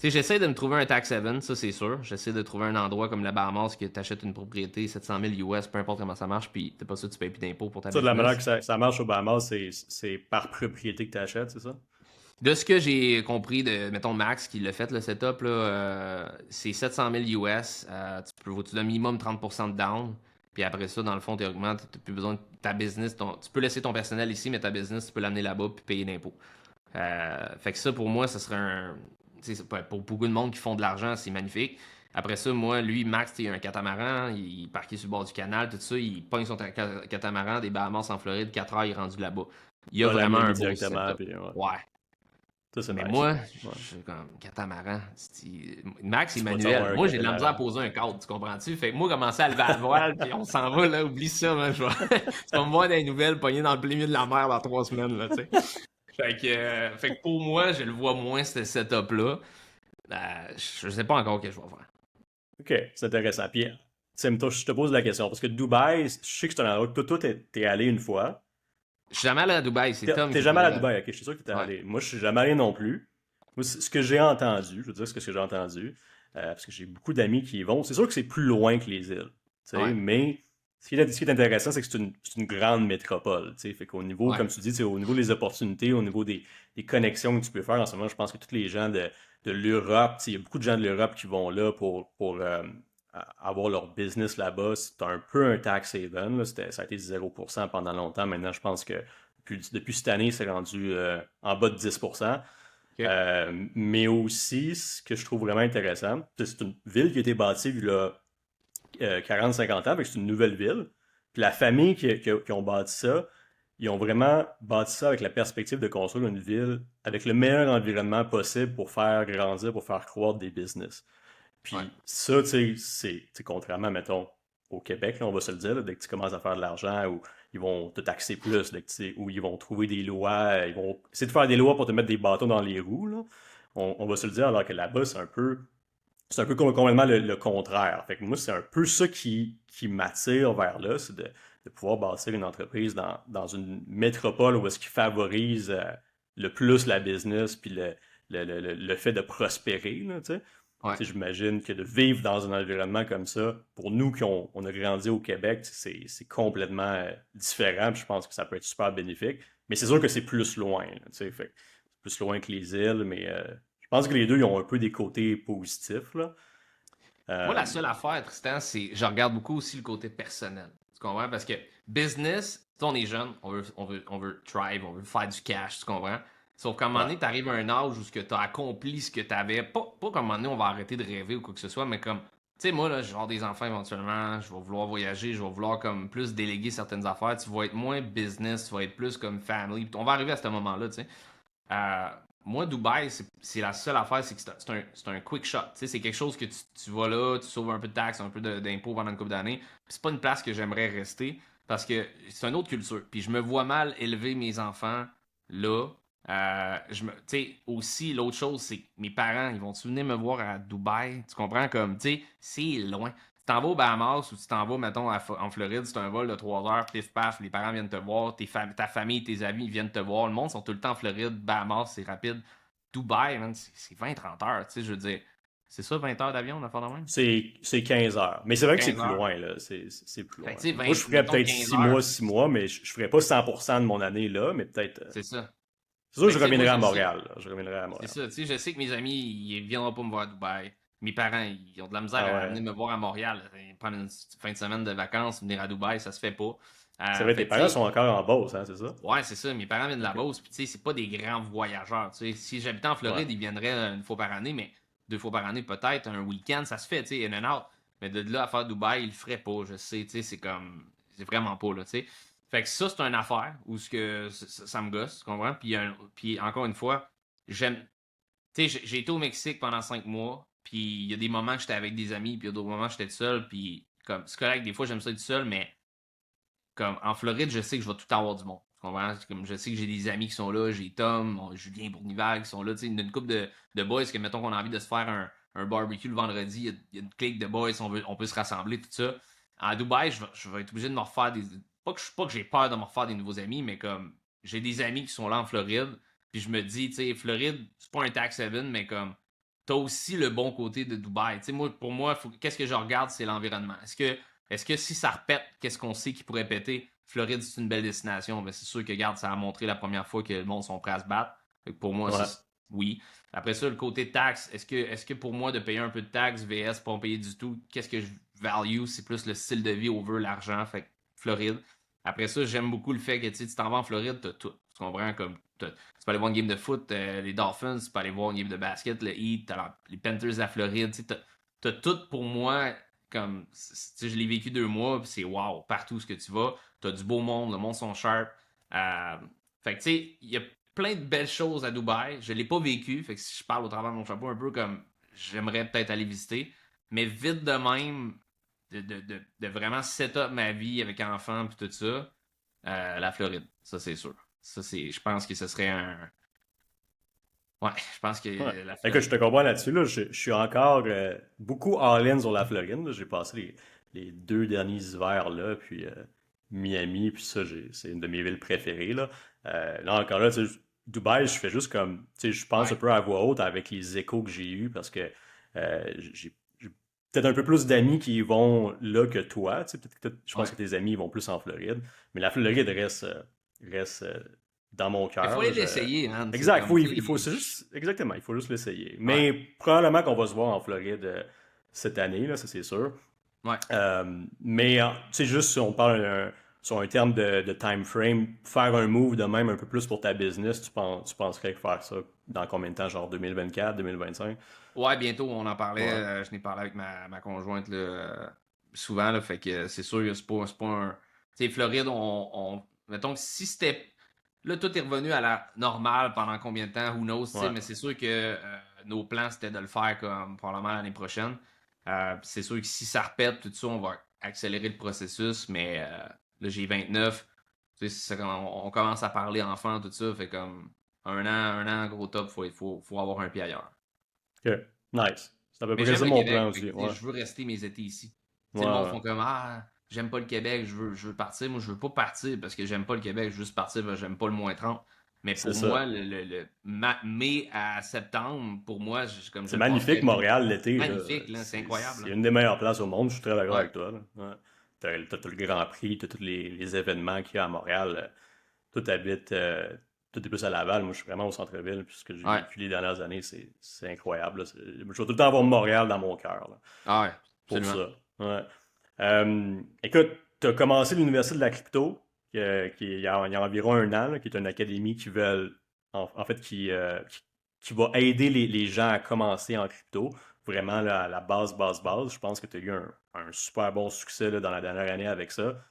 Tu sais, j'essaie de me trouver un tax haven, ça c'est sûr. J'essaie de trouver un endroit comme la Bahamas que tu achètes une propriété, 700 000 US, peu importe comment ça marche, puis t'es pas sûr que tu payes plus d'impôts pour ta Ça, de la manière que business. ça marche au Bahamas, c'est par propriété que tu achètes, c'est ça? De ce que j'ai compris de, mettons, Max qui l'a fait, le setup, là, c'est 700 000 US. Tu donnes minimum 30% de down. Puis après ça, dans le fond, théoriquement, tu n'as plus besoin de ta business. Tu peux laisser ton personnel ici, mais ta business, tu peux l'amener là-bas puis payer d'impôts. Fait que ça, pour moi, ça serait un. Pour beaucoup de monde qui font de l'argent, c'est magnifique. Après ça, moi, lui, Max, il a un catamaran, il est parqué sur le bord du canal, tout ça, il pogne son catamaran des Bahamas en Floride, 4 heures, il est rendu là-bas. Il y a Tu vas vraiment l'amener un beau directement, setup. puis ouais. Ouais. Ça, c'est Mais nice. moi, Ouais. je suis comme catamaran. Max et Tu vas avoir Manuel. un Moi, j'ai de la misère à catamaran. poser un cadre, tu comprends-tu? Fait que moi, commencer à lever la voile, puis on s'en va, là, oublie ça, man, tu vas me voir dans les nouvelles pogné dans le plein milieu de la mer dans 3 semaines, là, tu sais. Fait que pour moi, je le vois moins, ce setup-là. Je sais pas encore ce que je vais faire. OK, c'est intéressant. Puis, je te pose la question, parce que Dubaï, je sais que c'est un endroit que toi, t'es allé une fois. Je suis jamais allé à Dubaï, c'est Tom T'es qui jamais allé à voudrait. Dubaï, ok, je suis sûr que t'es Ouais, allé. Moi, je suis jamais allé non plus. Moi, ce que j'ai entendu, je veux dire ce que j'ai entendu, parce que j'ai beaucoup d'amis qui y vont. C'est sûr que c'est plus loin que les îles, tu sais, ouais, mais ce qui est intéressant, c'est que c'est une grande métropole, tu sais, fait qu'au niveau, ouais. comme tu dis, c'est au niveau des opportunités, au niveau des connexions que tu peux faire en ce moment, je pense que tous les gens de l'Europe, tu sais, il y a beaucoup de gens de l'Europe qui vont là pour avoir leur business là-bas. C'est un peu un tax haven, là. Ça a été 0% pendant longtemps. Maintenant, je pense que depuis cette année, c'est rendu en bas de 10%. Ok. Mais aussi, ce que je trouve vraiment intéressant, c'est une ville qui a été bâtie il y a 40-50 ans, c'est une nouvelle ville. Puis la famille qui ont bâti ça, ils ont vraiment bâti ça avec la perspective de construire une ville avec le meilleur environnement possible pour faire grandir, pour faire croître des business. Ouais. Puis ça, tu sais, c'est contrairement, mettons, au Québec, là, on va se le dire, là, dès que tu commences à faire de l'argent, ou ils vont te taxer plus, ou ils vont trouver des lois, ils vont essayer de faire des lois pour te mettre des bâtons dans les roues, là. On va se le dire, alors que là-bas, c'est un peu complètement le contraire. Fait que moi, c'est un peu ça qui m'attire vers là, c'est de pouvoir bâtir une entreprise dans une métropole où est-ce qui favorise le plus la business, puis le fait de prospérer, là, tu sais. Ouais. Tu sais, j'imagine que de vivre dans un environnement comme ça, pour nous qui on a grandi au Québec, c'est complètement différent. Puis je pense que ça peut être super bénéfique. Mais c'est sûr que c'est plus loin, là, tu sais, fait que c'est plus loin que les îles, mais je pense que les deux ils ont un peu des côtés positifs, là. Moi, Euh, la seule affaire, Tristan, c'est je regarde beaucoup aussi le côté personnel. Tu comprends? Parce que business, tu sais, on est jeune, on veut thrive, on veut faire du cash, tu comprends? Sauf qu'à un moment ouais. donné, tu arrives à un âge où tu as accompli ce que tu avais. Pas qu'à un moment donné, on va arrêter de rêver ou quoi que ce soit, mais comme, tu sais, moi, là, je vais avoir des enfants éventuellement, je vais vouloir voyager, je vais vouloir comme plus déléguer certaines affaires. Tu vas être moins business, tu vas être plus comme family. On va arriver à ce moment-là, tu sais. Euh, Moi, Dubaï, c'est la seule affaire, c'est que c'est un quick shot. Tu sais, c'est quelque chose que tu vas là, tu sauves un peu de taxes, un peu d'impôts pendant une couple d'années. C'est pas une place que j'aimerais rester parce que c'est une autre culture. Puis je me vois mal élever mes enfants là. Tu sais, aussi, l'autre chose, c'est que mes parents, ils vont-tu venir me voir à Dubaï? Tu comprends? Comme, tu sais, c'est loin. Tu t'en vas au Bahamas ou tu t'en vas, mettons, en Floride, c'est un vol de 3 heures, pif paf, les parents viennent te voir, ta famille, tes amis viennent te voir. Le monde sont tout le temps en Floride, Bahamas, c'est rapide. Dubaï, man, c'est 20-30 heures, tu sais, je veux dire. C'est ça, 20 heures d'avion, on a fait de même? C'est 15 heures. Mais c'est vrai que c'est 15 plus heures. loin, là. C'est plus Fait que, loin. tu sais, Moi, je ferais mettons peut-être 15 6 mois, heures, 6 mois, mais je ferais pas 100% de mon année là, mais peut-être. c'est ça. C'est sûr que Fait je que, tu sais, moi, reviendrai à je sais. Montréal, là. Je reviendrai à C'est Montréal. ça, tu sais, je sais que mes amis, ils viendront pas me voir à Dubaï. Mes parents, ils ont de la misère Ah à ouais. venir me voir à Montréal. Prendre une fin de semaine de vacances, venir à Dubaï, ça se fait pas. C'est vrai, tes Fait que, tu parents sais, sont encore en Beauce, hein, c'est ça? ouais, c'est ça. Mes parents viennent de la Ok. Beauce, puis tu sais, c'est pas des grands voyageurs. Tu sais, si j'habitais en Ouais. Floride, ils viendraient une fois par année, mais 2 fois par année peut-être, un week-end, ça se fait, tu sais, in and out. Mais de là à faire Dubaï, ils le feraient pas, je sais, tu sais, c'est comme, c'est vraiment pas, là, tu sais. Fait que ça, c'est une affaire où ce que ça me gosse, tu comprends? Puis encore une fois, j'aime, tu sais, j'ai été au Mexique pendant 5 mois, puis il y a des moments que j'étais avec des amis, puis il y a d'autres moments que j'étais tout seul, puis comme, c'est correct, des fois j'aime ça être seul, mais comme en Floride, je sais que je vais tout le temps avoir du monde. Tu comprends? Comme je sais que j'ai des amis qui sont là, j'ai Tom, Julien Bournival qui sont là, tu sais, une couple de boys que mettons qu'on a envie de se faire un barbecue le vendredi, il y a une clique de boys, on peut se rassembler, tout ça. À Dubaï, je vais être obligé de me refaire des. Pas que j'ai peur de me refaire des nouveaux amis, mais comme j'ai des amis qui sont là en Floride, puis je me dis, tu sais, Floride, c'est pas un tax haven, mais comme, t'as aussi le bon côté de Dubaï. Tu sais, moi, pour moi, qu'est-ce que je regarde, c'est l'environnement. Est-ce que si ça repète, qu'est-ce qu'on sait qui pourrait péter? Floride, c'est une belle destination, mais c'est sûr que, regarde, ça a montré la première fois que le monde sont prêts à se battre. Fait que pour moi, Ouais. oui. Après ça, le côté taxe, est-ce que pour moi, de payer un peu de taxe, VS, pas en payer du tout, qu'est-ce que je value? C'est plus le style de vie over l'argent. Fait que Floride. Après ça, j'aime beaucoup le fait que tu t'en vas en Floride, t'as tout. Tu comprends? Comme, tu peux aller voir une game de foot, les Dolphins, tu peux aller voir une game de basket, le Heat, les Panthers de la Floride. T'as tout pour moi. Comme, je l'ai vécu 2 mois, c'est wow, partout ce que tu vas. T'as du beau monde, le monde sont sharp. Fait que tu sais, il y a plein de belles choses à Dubaï. Je l'ai pas vécu, fait que si je parle au travers de mon chapeau, un peu comme j'aimerais peut-être aller visiter. Mais vite de même, de vraiment set up ma vie avec enfants et tout ça, la Floride, ça c'est sûr. Je pense que ce serait un. Ouais, je pense que Ouais. la Écoute, je Floride. te comprends là-dessus. Là. Je suis encore beaucoup all-in sur la Floride. Là. J'ai passé les 2 derniers hivers là, puis Miami, puis ça, c'est une de mes villes préférées. Là encore là, tu sais, Dubaï, je fais juste comme, tu sais, je pense un Ouais, peu à voix haute avec les échos que j'ai eus parce que j'ai peut-être un peu plus d'amis qui y vont là que toi. Tu sais, je pense ouais. que tes amis ils vont plus en Floride, mais la Floride reste dans mon Il cœur. faut Là. l'essayer, hein. C'est Exact, comme, tu il faut, sais. c'est juste, exactement, il faut juste l'essayer. Ouais, Mais probablement qu'on va se voir en Floride cette année, là, ça c'est sûr. ouais. Mais tu sais, juste si on parle sur un terme de time frame, faire un move de même un peu plus pour ta business, tu penserais que faire ça dans combien de temps, genre 2024, 2025? Ouais, bientôt, on en parlait. Ouais, Je n'ai parlé avec ma conjointe là, souvent. Là, fait que c'est sûr, c'est pas un. Tu sais, Floride, mettons que si c'était. Là, tout est revenu à la normale pendant combien de temps, who knows, tu sais, ouais, mais c'est sûr que nos plans, c'était de le faire comme probablement l'année prochaine. C'est sûr que si ça repète, tout ça, on va accélérer le processus, mais là, j'ai 29. Tu sais, on commence à parler enfant, tout ça, fait comme un an, gros top, faut avoir un pied ailleurs. ok, nice. C'est à peu Mais près j'aime ça le mon Québec, plan fait aussi, que, tu sais, ouais, je veux rester mes étés ici. Tu ouais, sais, le monde ouais, font comme Ah, j'aime pas le Québec, je veux partir. Moi, je veux pas partir parce que j'aime pas le Québec, je veux juste partir parce que j'aime pas le -30. Mais c'est pour ça. moi, mai à septembre, pour moi, comme je C'est le magnifique, passerais bien. Montréal, l'été, là. Magnifique, là, c'est incroyable. C'est Là. une des meilleures places au monde, je suis très d'accord Ouais, avec toi, là. Ouais. T'as le Grand Prix, t'as tous les événements qu'il y a à Montréal. Tout habite, tout est plus à Laval. Moi, je suis vraiment au centre-ville, puis ce que j'ai ouais, vécu les dernières années, c'est incroyable, là. Je vais tout le temps avoir Montréal dans mon cœur, là, ah ouais, pour absolument. ça. Ouais. Écoute, t'as commencé l'Université de la crypto, il y a environ un an, là, qui est une académie qui veulent, en fait, qui va aider les gens à commencer en crypto, vraiment là, à la base. Je pense que tu as eu un super bon succès là, dans la dernière année avec ça.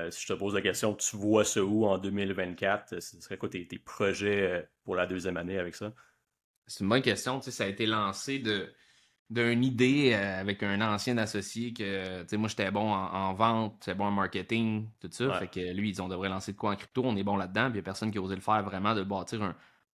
Si je te pose la question, tu vois ça où en 2024? Ce serait quoi tes projets pour la deuxième année avec ça? C'est une bonne question. Tu sais, ça a été lancé d'une idée avec un ancien associé que, tu sais, moi, j'étais bon en vente, j'étais bon en marketing, tout ça. Ouais. Fait que lui, ils ont devrait lancer de quoi en crypto. On est bon là-dedans. Puis il n'y a personne qui a osé le faire vraiment, de bâtir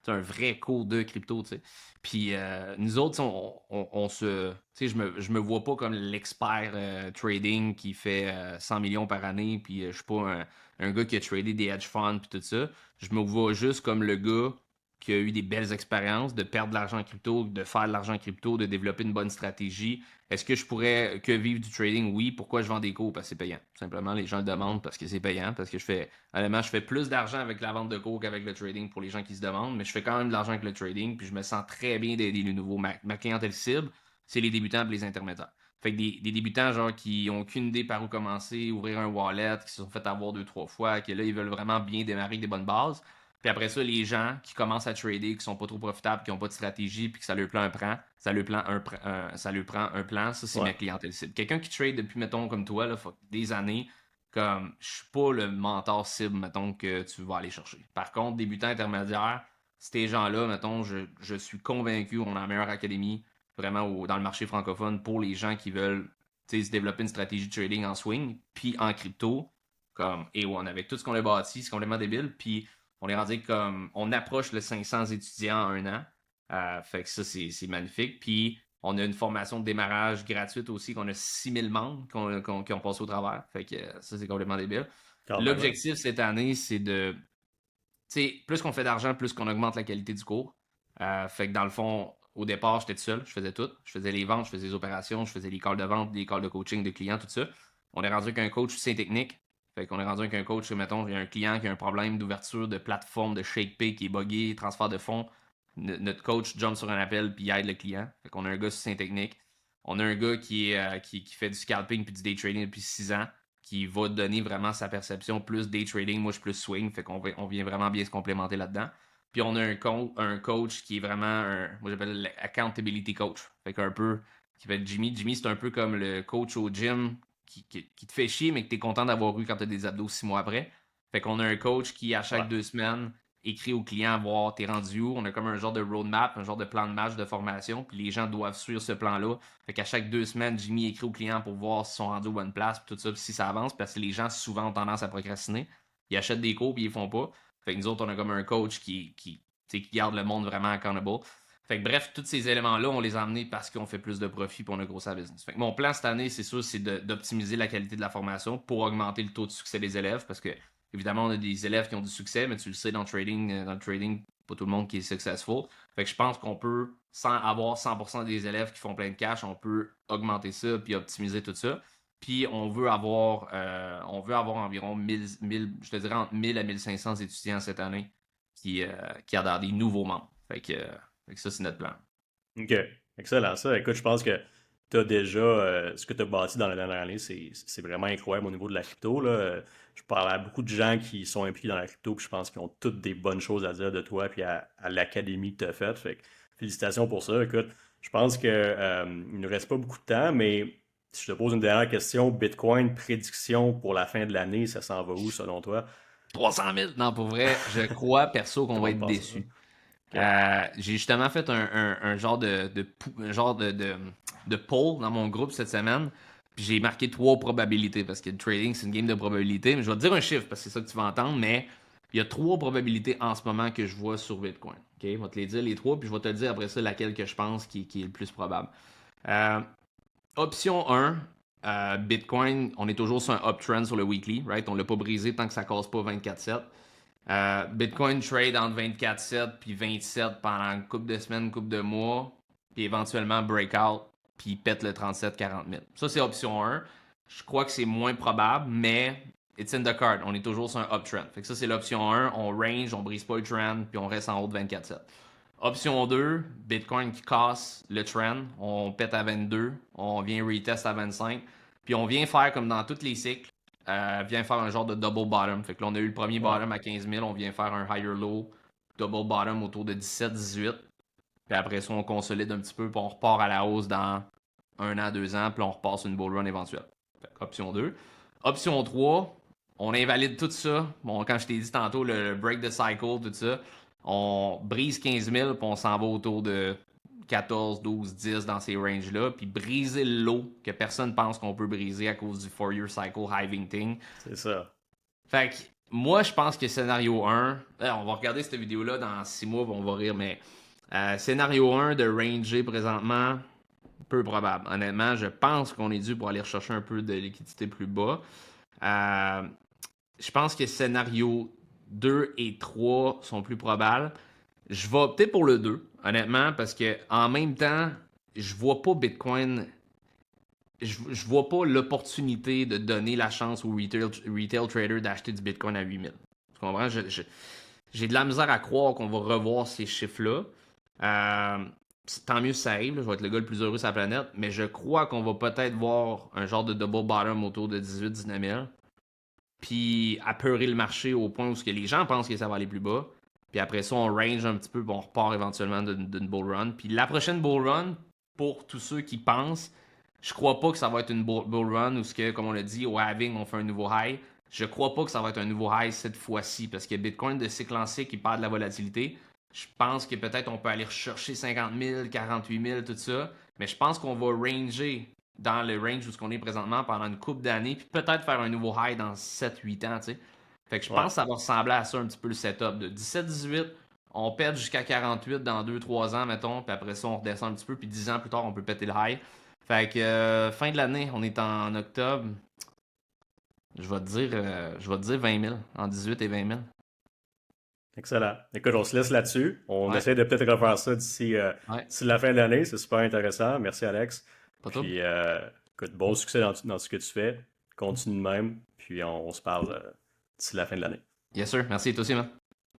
un vrai cours de crypto, tu sais. Puis nous autres, on se. Tu sais, je me vois pas comme l'expert trading qui fait 100 millions par année. Puis je suis pas un gars qui a tradé des hedge funds, puis tout ça. Je me vois juste comme le gars qui a eu des belles expériences, de perdre de l'argent en crypto, de faire de l'argent en crypto, de développer une bonne stratégie. Est-ce que je pourrais que vivre du trading? Oui. Pourquoi je vends des cours? Parce que c'est payant. Simplement, les gens le demandent parce que c'est payant, parce que honnêtement, je fais plus d'argent avec la vente de cours qu'avec le trading pour les gens qui se demandent, mais je fais quand même de l'argent avec le trading, puis je me sens très bien d'aider les nouveaux. Ma clientèle cible, c'est les débutants et les intermédiaires. Fait que des débutants, genre, qui ont aucune idée par où commencer, ouvrir un wallet, qui se sont fait avoir 2, 3 fois, que là, ils veulent vraiment bien démarrer avec des bonnes bases. Puis après ça, les gens qui commencent à trader, qui sont pas trop profitables, qui n'ont pas de stratégie, puis que ça leur prend ça leur prend un plan, ça c'est Ouais. ma clientèle cible. Quelqu'un qui trade depuis, mettons, comme toi, là, des années, comme je suis pas le mentor cible, mettons, que tu vas aller chercher. Par contre, débutant intermédiaire, ces gens-là, mettons, je suis convaincu qu'on a la meilleure académie vraiment dans le marché francophone pour les gens qui veulent se développer une stratégie de trading en swing, puis en crypto, comme A1. Avec tout ce qu'on a bâti, c'est complètement débile, puis on est rendu comme. On approche le 500 étudiants en un an. Fait que ça, c'est magnifique. Puis, on a une formation de démarrage gratuite aussi, qu'on a 6000 membres qui ont passé au travers. Fait que ça, c'est complètement débile. Quand même, hein? L'objectif cette année, c'est sais, plus qu'on fait d'argent, plus qu'on augmente la qualité du cours. Fait que dans le fond, au départ, j'étais tout seul, je faisais tout. Je faisais les ventes, je faisais les opérations, je faisais les calls de vente, les calls de coaching de clients, tout ça. On est rendu avec un coach c'est technique. Fait qu'on est rendu avec un coach, mettons, il y a un client qui a un problème d'ouverture de plateforme, de ShakePay qui est buggé, transfert de fonds. Notre coach jump sur un appel puis il aide le client. Fait qu'on a un gars sur technique. On a un gars qui fait du scalping puis du day trading depuis 6 ans, qui va donner vraiment sa perception plus day trading. Moi, je suis plus swing. Fait qu'on on vient vraiment bien se complémenter là-dedans. Puis on a un coach qui est vraiment moi j'appelle l'accountability coach. Fait qu'un peu, qui va être Jimmy. Jimmy, c'est un peu comme le coach au gym qui te fait chier, mais que tu es content d'avoir eu quand tu as des abdos 6 mois après. Fait qu'on a un coach qui, à chaque Ouais. 2 semaines, écrit au client à voir t'es rendu où. On a comme un genre de roadmap, un genre de plan de match de formation, puis les gens doivent suivre ce plan-là. Fait qu'à chaque 2 semaines, Jimmy écrit au client pour voir s'ils sont rendus aux bonnes places, puis tout ça, puis si ça avance, parce que les gens souvent ont tendance à procrastiner. Ils achètent des cours, puis ils les font pas. Fait que nous autres, on a comme un coach qui garde le monde vraiment accountable. Fait que bref, tous ces éléments-là, on les a amenés parce qu'on fait plus de profit et on a grossi la business. Fait que mon plan cette année, c'est sûr, c'est d'optimiser la qualité de la formation pour augmenter le taux de succès des élèves parce que, évidemment, on a des élèves qui ont du succès, mais tu le sais, dans le trading, pas tout le monde qui est successful. Fait que je pense qu'on peut, sans avoir 100% des élèves qui font plein de cash, on peut augmenter ça puis optimiser tout ça. Puis on veut avoir environ 1000, je te dirais entre 1000 à 1500 étudiants cette année qui adhèrent des nouveaux membres. Fait que ça, c'est notre plan. OK. Excellent. Ça, écoute, je pense que tu as déjà ce que tu as bâti dans la dernière année, c'est vraiment incroyable au niveau de la crypto, là. Je parle à beaucoup de gens qui sont impliqués dans la crypto, puis je pense qu'ils ont toutes des bonnes choses à dire de toi, puis à l'académie que tu as faite. Fait que félicitations pour ça. Écoute, je pense que il ne reste pas beaucoup de temps, mais si je te pose une dernière question, Bitcoin, prédiction pour la fin de l'année, ça s'en va où selon toi? 300 000! Non, pour vrai, je crois perso qu'on Tout le va monde être pense à ça. déçus. OK. J'ai justement fait un genre un genre de poll dans mon groupe cette semaine. Puis j'ai marqué 3 probabilités parce que le trading, c'est une game de probabilités. Mais je vais te dire un chiffre parce que c'est ça que tu vas entendre. Mais il y a 3 probabilités en ce moment que je vois sur Bitcoin. OK? Je vais te les dire les trois. Puis je vais te dire après ça laquelle que je pense qui est le plus probable. Euh, Option 1, Bitcoin, on est toujours sur un uptrend sur le weekly, right? On l'a pas brisé tant que ça casse pas 24/7. Bitcoin trade entre 24/7 puis 27 pendant une couple de semaines, une couple de mois, puis éventuellement breakout, puis pète le 37-40 000. Ça, c'est option 1. Je crois que c'est moins probable, mais it's in the card. On est toujours sur un uptrend. Fait que ça, c'est l'option 1. On range, on brise pas le trend, puis on reste en haut de 24/7. Option 2, Bitcoin qui casse le trend. On pète à 22, on vient retest à 25, puis on vient faire comme dans tous les cycles vient faire un genre de double bottom. Fait que là, on a eu le premier Ouais. bottom à 15 000, on vient faire un higher low, double bottom autour de 17-18. Puis après ça, on consolide un petit peu, puis on repart à la hausse dans 1 an, 2 ans, puis on repart sur une bull run éventuelle. Fait que option 2. Option 3, on invalide tout ça. Bon, quand je t'ai dit tantôt, le break the cycle, tout ça, on brise 15 000, puis on s'en va autour de 14, 12, 10 dans ces ranges-là, puis briser le lot que personne pense qu'on peut briser à cause du four-year cycle hiving thing. C'est ça. Fait que moi, je pense que scénario 1, on va regarder cette vidéo-là dans 6 mois, on va rire, mais scénario 1 de ranger présentement, peu probable. Honnêtement, je pense qu'on est dû pour aller rechercher un peu de liquidité plus bas. Euh, je pense que scénario 2 et 3 sont plus probables. Je vais opter pour le 2, honnêtement, parce que en même temps, je vois pas Bitcoin. Je vois pas l'opportunité de donner la chance aux retail traders d'acheter du Bitcoin à 8000. Tu comprends? J'ai de la misère à croire qu'on va revoir ces chiffres-là. Tant mieux si ça arrive, là, je vais être le gars le plus heureux sur la planète, mais je crois qu'on va peut-être voir un genre de double bottom autour de 18-19 000, puis apeurer le marché au point où ce que les gens pensent que ça va aller plus bas. Puis après ça, on range un petit peu, puis on repart éventuellement d'une bull run. Puis la prochaine bull run, pour tous ceux qui pensent, je crois pas que ça va être une bull run où, ce que, comme on l'a dit, au halving, on fait un nouveau high. Je crois pas que ça va être un nouveau high cette fois-ci, parce que Bitcoin de cycle en cycle, il perd de la volatilité. Je pense que peut-être on peut aller rechercher 50 000, 48 000, tout ça. Mais je pense qu'on va ranger dans le range où on est présentement pendant une couple d'années, puis peut-être faire un nouveau high dans 7-8 ans, tu sais. Fait que je pense Ouais. que ça va ressembler à ça un petit peu le setup de 17-18, on pète jusqu'à 48 dans 2-3 ans, mettons, puis après ça, on redescend un petit peu, puis 10 ans plus tard, on peut péter le high. Fait que fin de l'année, on est en octobre, je vais te dire 20 000, en 18 et 20 000. Excellent. Écoute, on se laisse là-dessus. On Ouais, essaie de peut-être refaire ça ouais, d'ici la fin de l'année. C'est super intéressant. Merci, Alex. pas trop. Puis, écoute, bon succès dans ce que tu fais. Continue de même. Puis, on se parle d'ici la fin de l'année. Yes, sir. Merci, toi aussi, man.